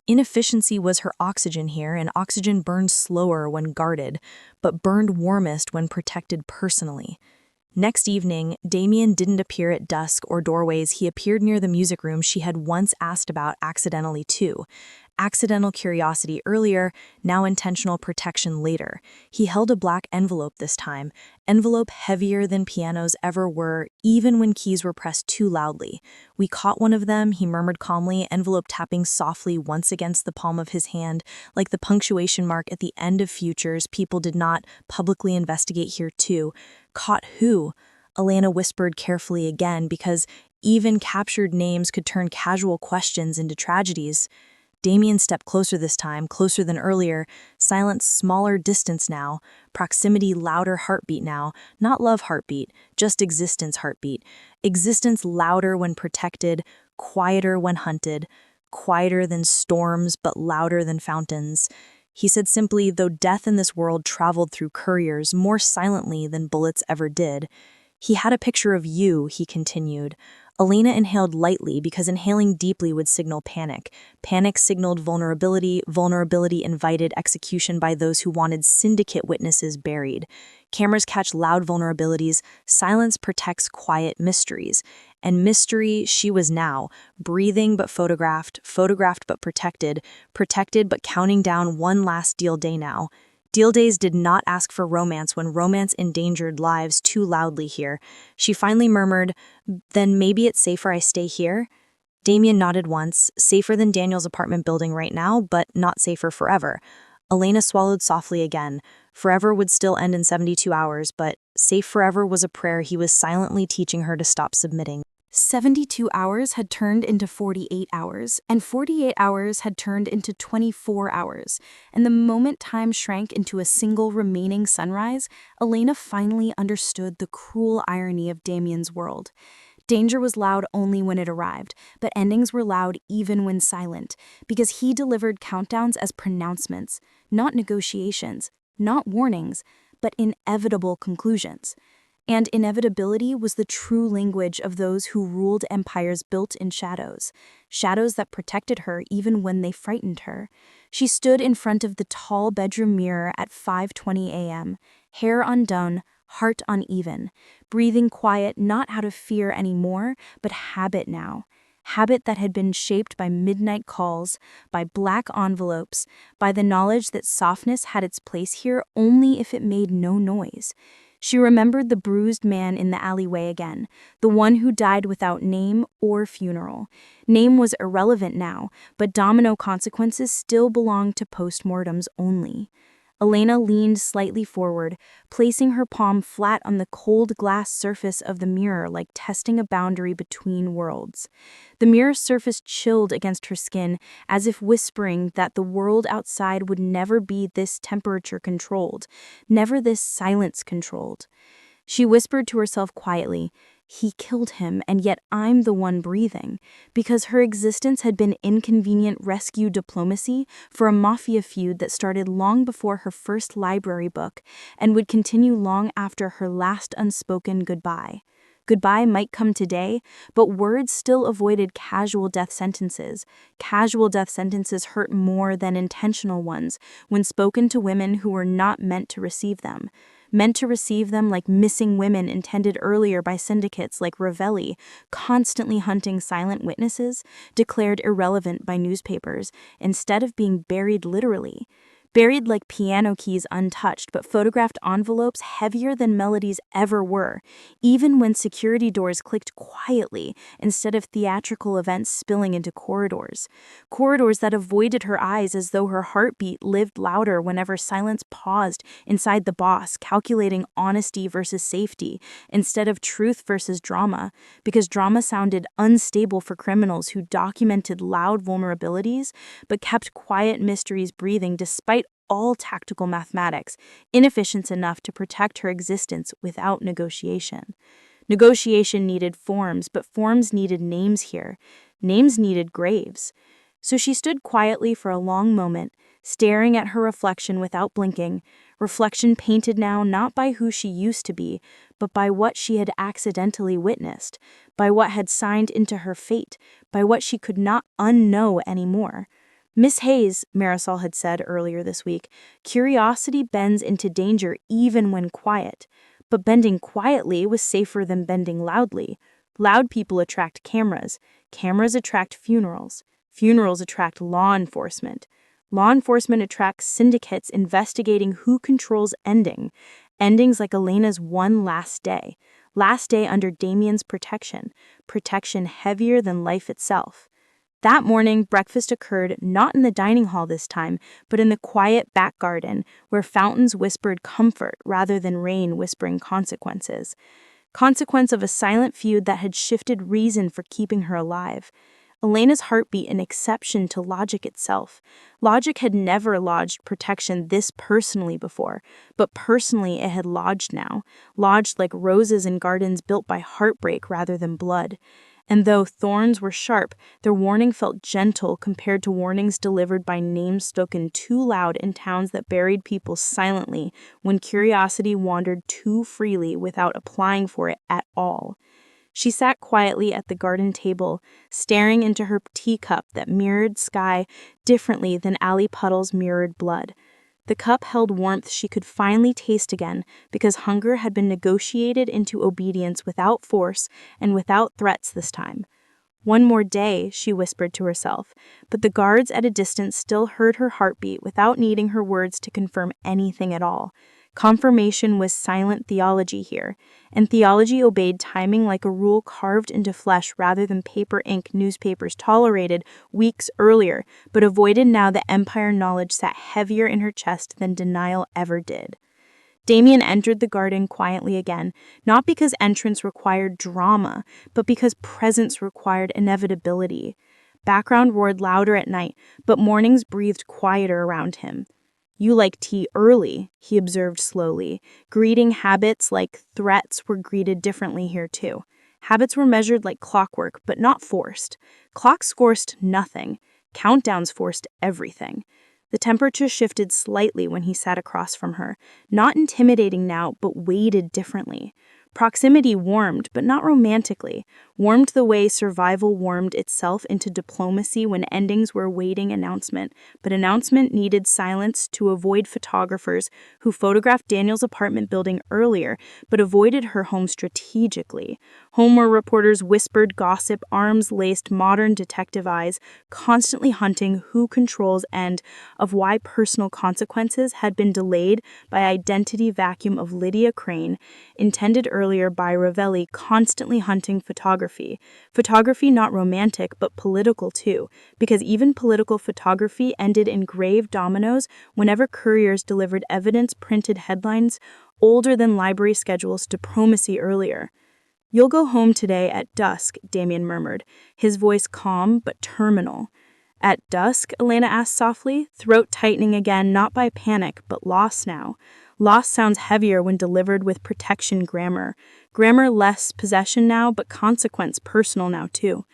Inefficiency was her oxygen here, and oxygen burned slower when guarded, but burned warmest when protected personally. Next evening, Damien didn't appear at dusk or doorways. He appeared near the music room she had once asked about accidentally too. Accidental curiosity earlier, now intentional protection later. He held a black envelope this time, envelope heavier than pianos ever were, even when keys were pressed too loudly. "We caught one of them," he murmured calmly, envelope tapping softly once against the palm of his hand, like the punctuation mark at the end of futures people did not publicly investigate here too. "Caught who?" Elena whispered carefully again, because even captured names could turn casual questions into tragedies. Damien stepped closer this time, closer than earlier, silence smaller distance now, proximity louder heartbeat now, not love heartbeat, just existence heartbeat. Existence louder when protected, quieter when hunted, quieter than storms but louder than fountains. He said simply, though death in this world traveled through couriers more silently than bullets ever did. "He had a picture of you," he continued. Elena inhaled lightly because inhaling deeply would signal panic. Panic signaled vulnerability. Vulnerability invited execution by those who wanted syndicate witnesses buried. Cameras catch loud vulnerabilities. Silence protects quiet mysteries. And mystery she was now, breathing but photographed, photographed but protected, protected but counting down one last deal day now. Deal days did not ask for romance when romance endangered lives too loudly here. She finally murmured, "Then maybe it's safer I stay here?" Damien nodded once, safer than Daniel's apartment building right now, but not safer forever. Elena swallowed softly again. Forever would still end in 72 hours, but safe forever was a prayer he was silently teaching her to stop submitting. 72 hours had turned into 48 hours, and 48 hours had turned into 24 hours. And the moment time shrank into a single remaining sunrise, Elena finally understood the cruel irony of Damien's world. Danger was loud only when it arrived, but endings were loud even when silent, because he delivered countdowns as pronouncements, not negotiations, not warnings, but inevitable conclusions. And inevitability was the true language of those who ruled empires built in shadows, shadows that protected her even when they frightened her. She stood in front of the tall bedroom mirror at 5:20 a.m., hair undone, heart uneven, breathing quiet not out of fear anymore, but habit now. Habit that had been shaped by midnight calls, by black envelopes, by the knowledge that softness had its place here only if it made no noise. She remembered the bruised man in the alleyway again, the one who died without name or funeral. Name was irrelevant now, but domino consequences still belonged to postmortems only. Elena leaned slightly forward, placing her palm flat on the cold glass surface of the mirror like testing a boundary between worlds. The mirror's surface chilled against her skin, as if whispering that the world outside would never be this temperature-controlled, never this silence-controlled. She whispered to herself quietly, "He killed him, and yet I'm the one breathing," because her existence had been inconvenient rescue diplomacy for a Mafia feud that started long before her first library book and would continue long after her last unspoken goodbye. Goodbye might come today, but words still avoided casual death sentences. Casual death sentences hurt more than intentional ones when spoken to women who were not meant to receive them. Meant to receive them like missing women intended earlier by syndicates like Ravelli, constantly hunting silent witnesses, declared irrelevant by newspapers, instead of being buried literally. Buried like piano keys untouched, but photographed envelopes heavier than melodies ever were, even when security doors clicked quietly instead of theatrical events spilling into corridors. Corridors that avoided her eyes as though her heartbeat lived louder whenever silence paused inside the boss, calculating honesty versus safety instead of truth versus drama, because drama sounded unstable for criminals who documented loud vulnerabilities but kept quiet mysteries breathing despite all tactical mathematics, inefficient enough to protect her existence without negotiation. Negotiation needed forms, but forms needed names here. Names needed graves. So she stood quietly for a long moment, staring at her reflection without blinking, reflection painted now not by who she used to be, but by what she had accidentally witnessed, by what had signed into her fate, by what she could not unknow anymore. Miss Hayes, Marisol had said earlier this week, curiosity bends into danger even when quiet. But bending quietly was safer than bending loudly. Loud people attract cameras. Cameras attract funerals. Funerals attract law enforcement. Law enforcement attracts syndicates investigating who controls endings like Elena's one last day under Damien's protection heavier than life itself. That morning, breakfast occurred not in the dining hall this time, but in the quiet back garden, where fountains whispered comfort rather than rain whispering consequences. Consequence of a silent feud that had shifted reason for keeping her alive. Elena's heartbeat an exception to logic itself. Logic had never lodged protection this personally before, but personally it had lodged now, lodged like roses in gardens built by heartbreak rather than blood. And though thorns were sharp, their warning felt gentle compared to warnings delivered by names spoken too loud in towns that buried people silently when curiosity wandered too freely without applying for it at all. She sat quietly at the garden table, staring into her teacup that mirrored sky differently than Allie Puddle's mirrored blood. The cup held warmth she could finally taste again because hunger had been negotiated into obedience without force and without threats this time. One more day, she whispered to herself, but the guards at a distance still heard her heartbeat without needing her words to confirm anything at all. Confirmation was silent theology here, and theology obeyed timing like a rule carved into flesh rather than paper ink newspapers tolerated weeks earlier, but avoided now that empire knowledge sat heavier in her chest than denial ever did. Damien entered the garden quietly again, not because entrance required drama, but because presence required inevitability. Background roared louder at night, but mornings breathed quieter around him. "You like tea early," he observed slowly. Greeting habits like threats were greeted differently here too. Habits were measured like clockwork, but not forced. Clocks forced nothing. Countdowns forced everything. The temperature shifted slightly when he sat across from her, not intimidating now, but weighted differently. Proximity warmed, but not romantically, warmed the way survival warmed itself into diplomacy when endings were awaiting announcement, but announcement needed silence to avoid photographers who photographed Daniel's apartment building earlier, but avoided her home strategically. Home where reporters whispered gossip, arms laced modern detective eyes, constantly hunting who controls and of why personal consequences had been delayed by identity vacuum of Lydia Crane, intended earlier by Ravelli, constantly hunting photography. Photography not romantic, but political too, because even political photography ended in grave dominoes whenever couriers delivered evidence-printed headlines older than library schedules diplomacy earlier. "You'll go home today at dusk," Damien murmured, his voice calm but terminal. "At dusk?" Elena asked softly, throat tightening again, not by panic, but loss now. Loss sounds heavier when delivered with protection grammar. Grammar less possession now, but consequence personal now too.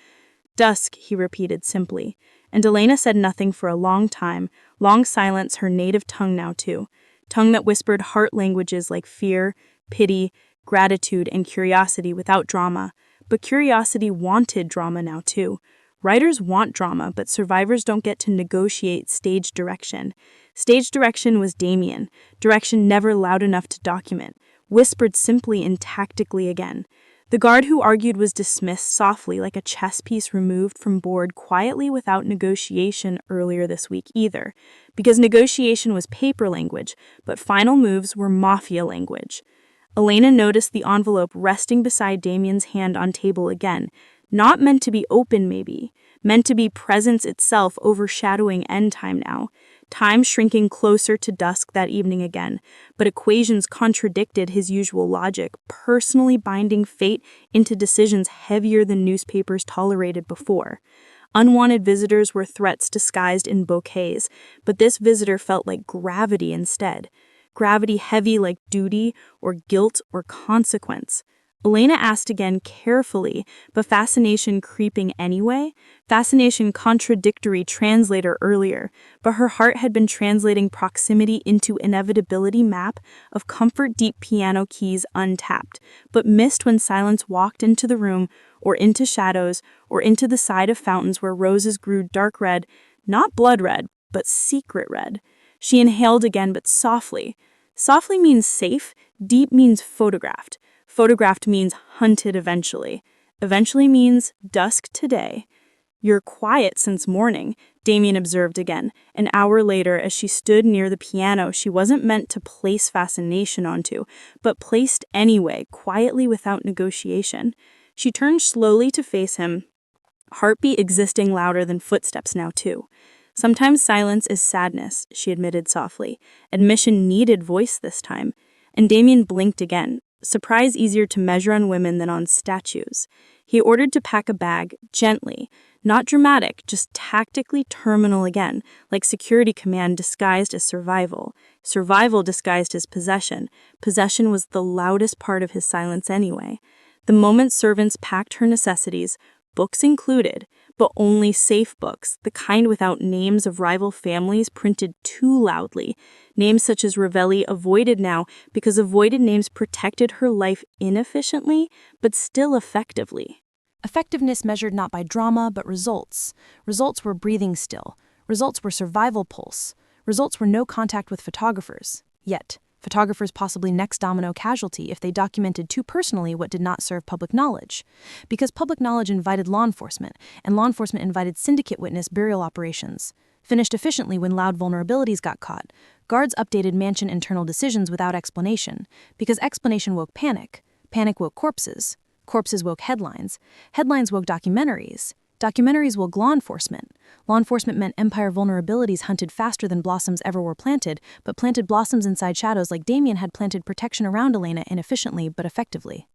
"Dusk," he repeated simply. And Elena said nothing for a long time, long silence, her native tongue now too. Tongue that whispered heart languages like fear, pity, gratitude, and curiosity without drama. But curiosity wanted drama now too. Writers want drama, but survivors don't get to negotiate stage direction. Stage direction was Damien, direction never loud enough to document, whispered simply and tactically again. The guard who argued was dismissed softly like a chess piece removed from board quietly without negotiation earlier this week either, because negotiation was paper language, but final moves were mafia language. Elena noticed the envelope resting beside Damien's hand on table again, not meant to be open maybe, meant to be presence itself overshadowing end time now, time shrinking closer to dusk that evening again, but equations contradicted his usual logic, personally binding fate into decisions heavier than newspapers tolerated before. Unwanted visitors were threats disguised in bouquets, but this visitor felt like gravity instead. Gravity heavy like duty or guilt or consequence. Elena asked again carefully, but fascination creeping anyway? Fascination contradictory translator earlier, but her heart had been translating proximity into inevitability map of comfort deep piano keys untapped, but missed when silence walked into the room or into shadows or into the side of fountains where roses grew dark red, not blood red, but secret red. She inhaled again, but softly. Softly means safe, deep means photographed. Photographed means hunted eventually. Eventually means dusk today. You're quiet since morning, Damien observed again. An hour later, as she stood near the piano she wasn't meant to place fascination onto, but placed anyway, quietly without negotiation. She turned slowly to face him, heartbeat existing louder than footsteps now too. Sometimes silence is sadness, she admitted softly. Admission needed voice this time. And Damien blinked again. Surprise easier to measure on women than on statues. He ordered to pack a bag, gently, not dramatic, just tactically terminal again, like security command disguised as survival. Survival disguised as possession. Possession was the loudest part of his silence anyway. The moment servants packed her necessities, books included, but only safe books, the kind without names of rival families printed too loudly. Names such as Ravelli avoided now because avoided names protected her life inefficiently, but still effectively. Effectiveness measured not by drama, but results. Results were breathing still. Results were survival pulse. Results were no contact with photographers. Yet, photographers possibly next domino casualty if they documented too personally what did not serve public knowledge. Because public knowledge invited law enforcement, and law enforcement invited syndicate witness burial operations. Finished efficiently when loud vulnerabilities got caught. Guards updated mansion internal decisions without explanation, because explanation woke panic. Panic woke corpses. Corpses woke headlines. Headlines woke documentaries. Documentaries woke law enforcement. Law enforcement meant empire vulnerabilities hunted faster than blossoms ever were planted, but planted blossoms inside shadows like Damien had planted protection around Elena inefficiently but effectively.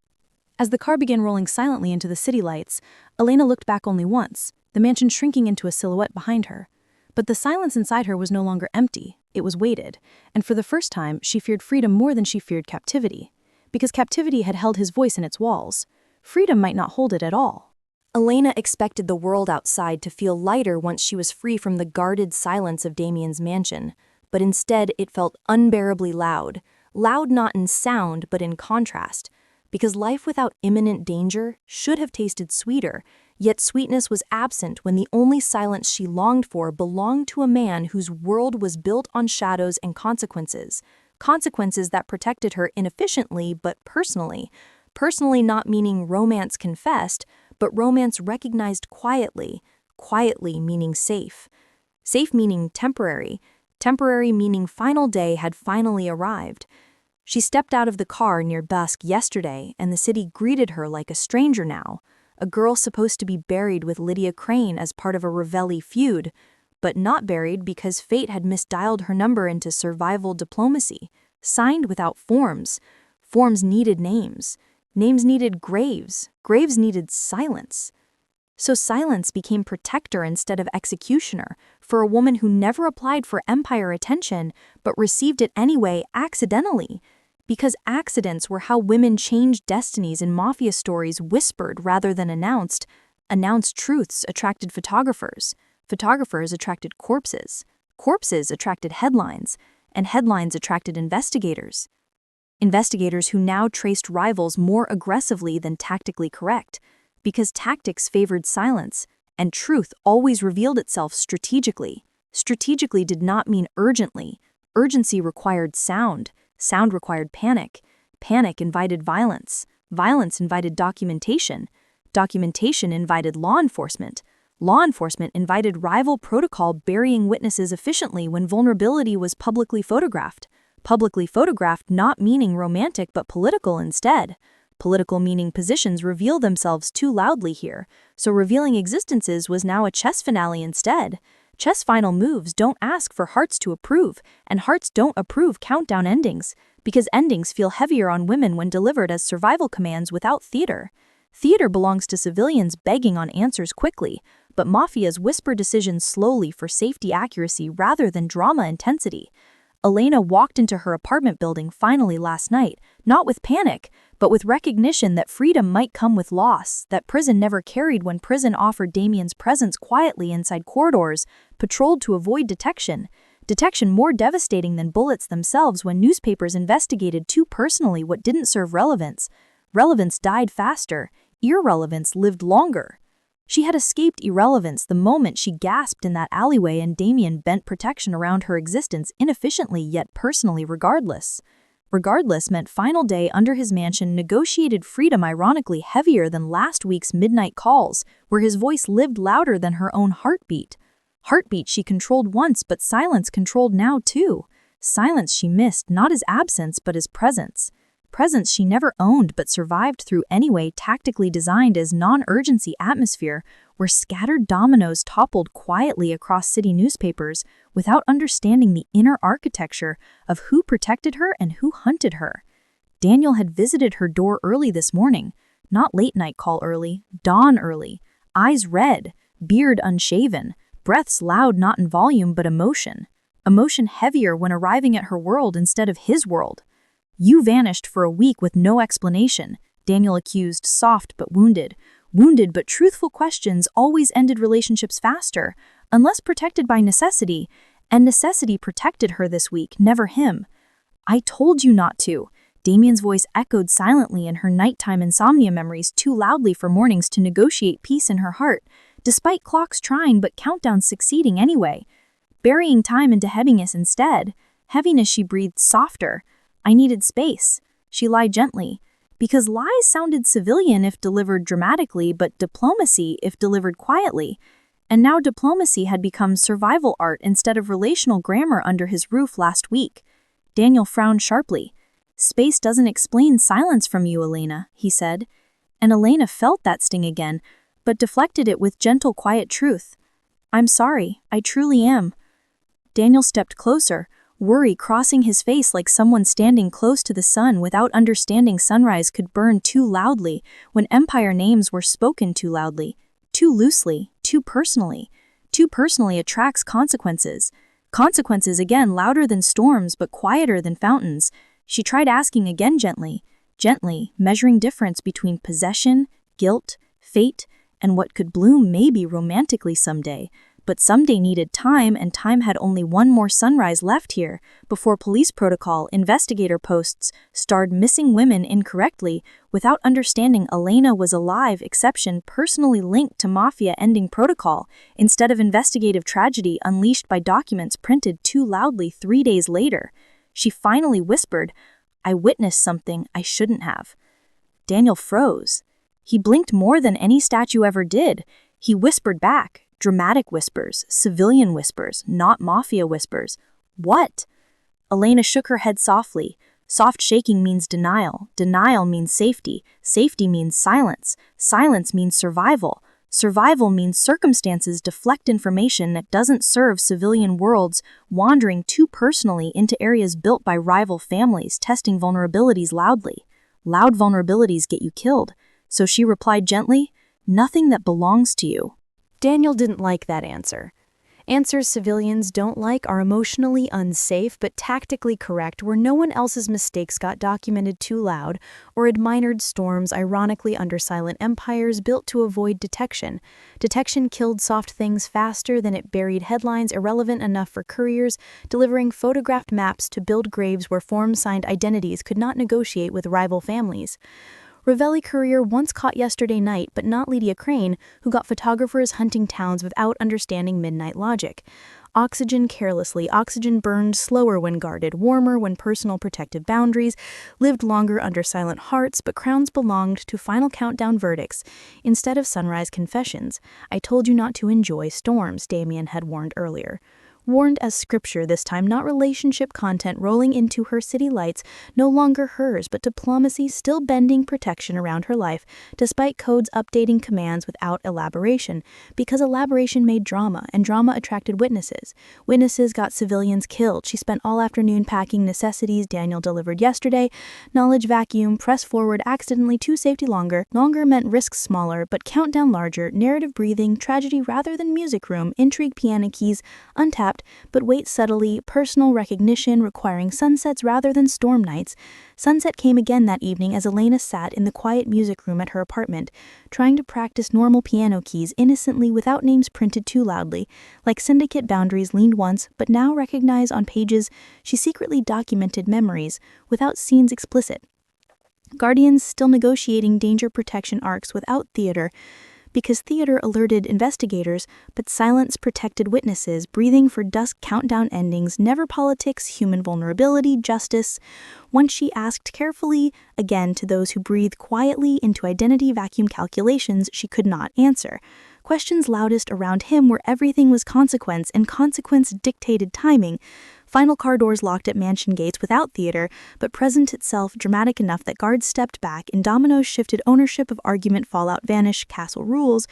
As the car began rolling silently into the city lights, Elena looked back only once, the mansion shrinking into a silhouette behind her. But the silence inside her was no longer empty, it was weighted, and for the first time she feared freedom more than she feared captivity. Because captivity had held his voice in its walls. Freedom might not hold it at all. Elena expected the world outside to feel lighter once she was free from the guarded silence of Damien's mansion, but instead it felt unbearably loud. Loud not in sound, but in contrast. Because life without imminent danger should have tasted sweeter, yet sweetness was absent when the only silence she longed for belonged to a man whose world was built on shadows and consequences. Consequences that protected her inefficiently but personally. Personally not meaning romance confessed, but romance recognized quietly. Quietly meaning safe. Safe meaning temporary. Temporary meaning final day had finally arrived. She stepped out of the car near dusk yesterday, and the city greeted her like a stranger now. A girl supposed to be buried with Lydia Crane as part of a Ravelli feud, but not buried because fate had misdialed her number into survival diplomacy. Signed without forms. Forms needed names. Names needed graves. Graves needed silence. So silence became protector instead of executioner for a woman who never applied for empire attention but received it anyway accidentally. Because accidents were how women changed destinies in Mafia stories whispered rather than announced. Announced truths attracted photographers. Photographers attracted corpses. Corpses attracted headlines. And headlines attracted investigators. Investigators who now traced rivals more aggressively than tactically correct, because tactics favored silence, and truth always revealed itself strategically. Strategically did not mean urgently. Urgency required sound. Sound required panic. Panic invited violence. Violence invited documentation. Documentation invited law enforcement. Law enforcement invited rival protocol burying witnesses efficiently when vulnerability was publicly photographed. Publicly photographed not meaning romantic but political instead. Political meaning positions reveal themselves too loudly here, so revealing existences was now a chess finale instead. Chess final moves don't ask for hearts to approve, and hearts don't approve countdown endings, because endings feel heavier on women when delivered as survival commands without theater. Theater belongs to civilians begging on answers quickly. but Mafia's whisper decisions slowly for safety accuracy rather than drama intensity. Elena walked into her apartment building finally last night, not with panic, but with recognition that freedom might come with loss, that prison never carried when prison offered Damien's presence quietly inside corridors, patrolled to avoid detection. Detection more devastating than bullets themselves when newspapers investigated too personally what didn't serve relevance. Relevance died faster, irrelevance lived longer. She had escaped irrelevance the moment she gasped in that alleyway and Damien bent protection around her existence inefficiently yet personally regardless. Regardless meant final day under his mansion negotiated freedom ironically heavier than last week's midnight calls, where his voice lived louder than her own heartbeat. Heartbeat she controlled once, but silence controlled now too. Silence she missed not as absence but as presence. Presence she never owned but survived through anyway, tactically designed as non-urgency atmosphere where scattered dominoes toppled quietly across city newspapers without understanding the inner architecture of who protected her and who hunted her. Daniel had visited her door early this morning, not late night call early, dawn early, eyes red, beard unshaven, breaths loud not in volume but emotion. Emotion heavier when arriving at her world instead of his world. "You vanished for a week with no explanation," Daniel accused, soft but wounded. Wounded but truthful questions always ended relationships faster, unless protected by necessity, and necessity protected her this week, never him. "I told you not to." Damien's voice echoed silently in her nighttime insomnia memories too loudly for mornings to negotiate peace in her heart, despite clocks trying but countdowns succeeding anyway. Burying time into heaviness instead. Heaviness she breathed softer. "I needed space." She lied gently. Because lies sounded civilian if delivered dramatically, but diplomacy if delivered quietly. And now diplomacy had become survival art instead of relational grammar under his roof last week. Daniel frowned sharply. "Space doesn't explain silence from you, Elena," he said. And Elena felt that sting again, but deflected it with gentle, quiet truth. "I'm sorry, I truly am." Daniel stepped closer, worry crossing his face like someone standing close to the sun without understanding sunrise could burn too loudly when empire names were spoken too loudly, too loosely, too personally. Too personally attracts consequences. Consequences again louder than storms but quieter than fountains. She tried asking again gently, measuring difference between possession, guilt, fate, and what could bloom maybe romantically someday. But someday needed time, and time had only one more sunrise left here, before police protocol, investigator posts, starred missing women incorrectly, without understanding Elena was a live exception personally linked to Mafia ending protocol, instead of investigative tragedy unleashed by documents printed too loudly 3 days later. She finally whispered, "I witnessed something I shouldn't have." Daniel froze. He blinked more than any statue ever did. He whispered back. Dramatic whispers, civilian whispers, not Mafia whispers. "What?" Elena shook her head softly. Soft shaking means denial. Denial means safety. Safety means silence. Silence means survival. Survival means circumstances deflect information that doesn't serve civilian worlds, wandering too personally into areas built by rival families, testing vulnerabilities loudly. Loud vulnerabilities get you killed. So she replied gently, "Nothing that belongs to you." Daniel didn't like that answer. Answers civilians don't like are emotionally unsafe but tactically correct, where no one else's mistakes got documented too loud or admired storms ironically under silent empires built to avoid detection. Detection killed soft things faster than it buried headlines irrelevant enough for couriers, delivering photographed maps to build graves where form-signed identities could not negotiate with rival families. Ravelli Courier once caught yesterday night, but not Lydia Crane, who got photographers hunting towns without understanding midnight logic. Oxygen carelessly, oxygen burned slower when guarded, warmer when personal protective boundaries, lived longer under silent hearts, but crowns belonged to final countdown verdicts instead of sunrise confessions. "I told you not to enjoy storms," Damien had warned earlier. warned as scripture this time, not relationship content rolling into her city lights, no longer hers, but diplomacy still bending protection around her life, despite codes updating commands without elaboration, because elaboration made drama, and drama attracted witnesses. Witnesses got civilians killed. She spent all afternoon packing necessities Daniel delivered yesterday. Knowledge vacuum, press forward accidentally to safety longer. Longer meant risks smaller, but countdown larger, narrative breathing, tragedy rather than music room, intrigue piano keys, untapped, but wait subtly, personal recognition requiring sunsets rather than storm nights. Sunset came again that evening as Elena sat in the quiet music room at her apartment, trying to practice normal piano keys innocently without names printed too loudly. Like syndicate boundaries leaned once, but now recognized on pages, she secretly documented memories, without scenes explicit. Guardians still negotiating danger protection arcs without theater, because theater alerted investigators, but silence protected witnesses, breathing for dusk countdown endings, never politics, human vulnerability, justice. Once she asked carefully, again to those who breathe quietly into identity vacuum calculations she could not answer. Questions loudest around him where everything was consequence, and consequence dictated timing. Final car doors locked at mansion gates without theater, but present itself dramatic enough that guards stepped back and dominoes shifted ownership of argument fallout vanish castle rules.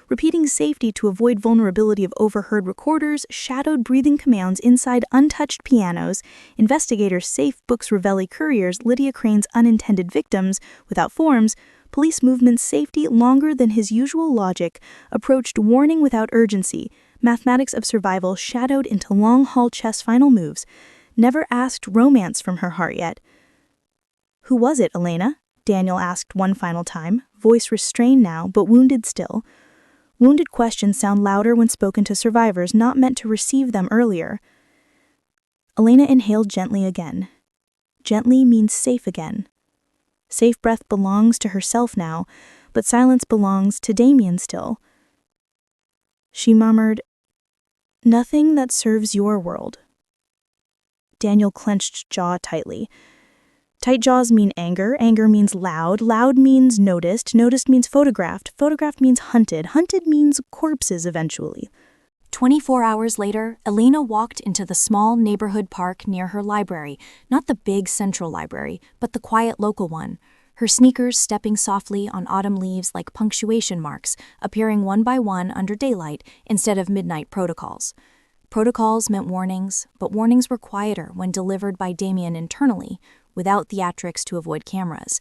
Repeating safety to avoid vulnerability of overheard recorders, shadowed breathing commands inside untouched pianos, investigators safe books Ravelli couriers Lydia Crane's unintended victims without forms, police movements safety longer than his usual logic, approached warning without urgency, mathematics of survival shadowed into long-haul chess final moves, never asked romance from her heart yet. "Who was it, Elena?" Daniel asked one final time, voice restrained now, but wounded still. Wounded questions sound louder when spoken to survivors not meant to receive them earlier. Elena inhaled gently again. Gently means safe again. Safe breath belongs to herself now, but silence belongs to Damien still. She murmured, "Nothing that serves your world." Daniel clenched jaw tightly. Tight jaws mean anger, anger means loud, loud means noticed, noticed means photographed, photographed means hunted, hunted means corpses eventually. 24 hours later, Elena walked into the small neighborhood park near her library, not the big central library, but the quiet local one. Her sneakers stepping softly on autumn leaves like punctuation marks, appearing one by one under daylight instead of midnight protocols. Protocols meant warnings, but warnings were quieter when delivered by Damien internally, without theatrics to avoid cameras.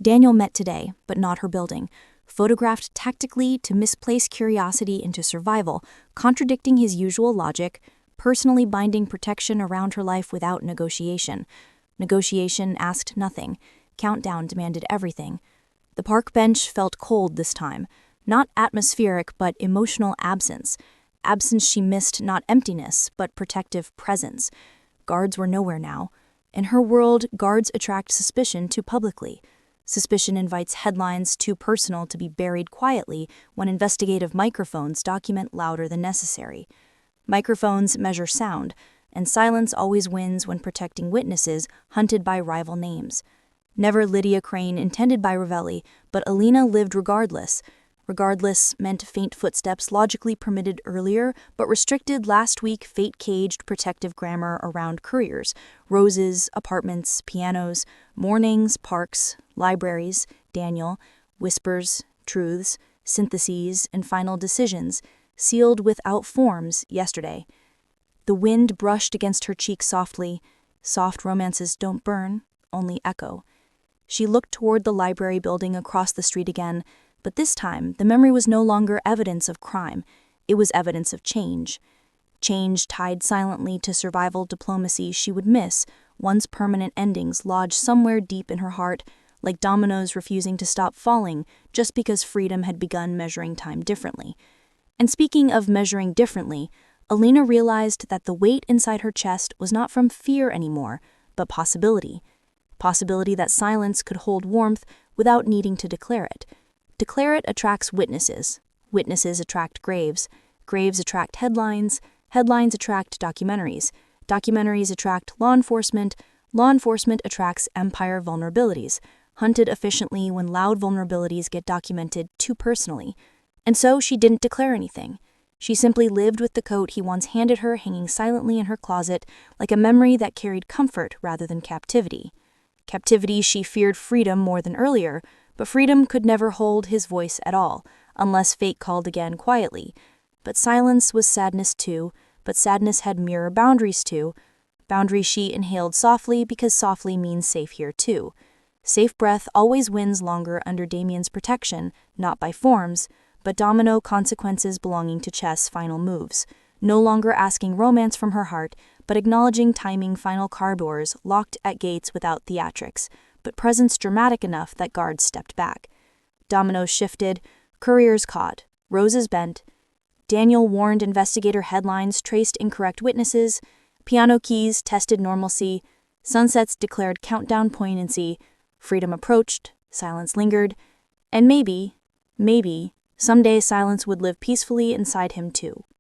Daniel met today, but not her building, photographed tactically to misplace curiosity into survival, contradicting his usual logic, personally binding protection around her life without negotiation. Negotiation asked nothing. Countdown demanded everything. The park bench felt cold this time, not atmospheric but emotional absence. Absence she missed, not emptiness, but protective presence. Guards were nowhere now. In her world, guards attract suspicion too publicly. Suspicion invites headlines too personal to be buried quietly when investigative microphones document louder than necessary. Microphones measure sound, and silence always wins when protecting witnesses hunted by rival names. Never Lydia Crane intended by Ravelli, but Elena lived regardless. Regardless meant faint footsteps logically permitted earlier, but restricted last week fate-caged protective grammar around couriers, roses, apartments, pianos, mornings, parks, libraries, Daniel, whispers, truths, syntheses, and final decisions, sealed without forms yesterday. The wind brushed against her cheek softly. Soft romances don't burn, only echo. She looked toward the library building across the street again, but this time the memory was no longer evidence of crime. It was evidence of change. Change tied silently to survival diplomacy she would miss, once permanent endings lodged somewhere deep in her heart, like dominoes refusing to stop falling just because freedom had begun measuring time differently. And speaking of measuring differently, Elena realized that the weight inside her chest was not from fear anymore, but possibility. Possibility that silence could hold warmth without needing to declare it. Declare it attracts witnesses. Witnesses attract graves. Graves attract headlines. Headlines attract documentaries. Documentaries attract law enforcement. Law enforcement attracts empire vulnerabilities, hunted efficiently when loud vulnerabilities get documented too personally. And so she didn't declare anything. She simply lived with the coat he once handed her hanging silently in her closet, like a memory that carried comfort rather than captivity. Captivity she feared freedom more than earlier, but freedom could never hold his voice at all, unless fate called again quietly. But silence was sadness too, but sadness had mirror boundaries too. Boundaries she inhaled softly because softly means safe here too. Safe breath always wins longer under Damien's protection, not by forms, but domino consequences belonging to chess' final moves. No longer asking romance from her heart, but acknowledging timing final car doors locked at gates without theatrics, but presence dramatic enough that guards stepped back. Dominoes shifted, couriers caught, roses bent. Daniel warned investigator headlines traced incorrect witnesses, piano keys tested normalcy, sunsets declared countdown poignancy, freedom approached, silence lingered, and maybe, someday silence would live peacefully inside him too.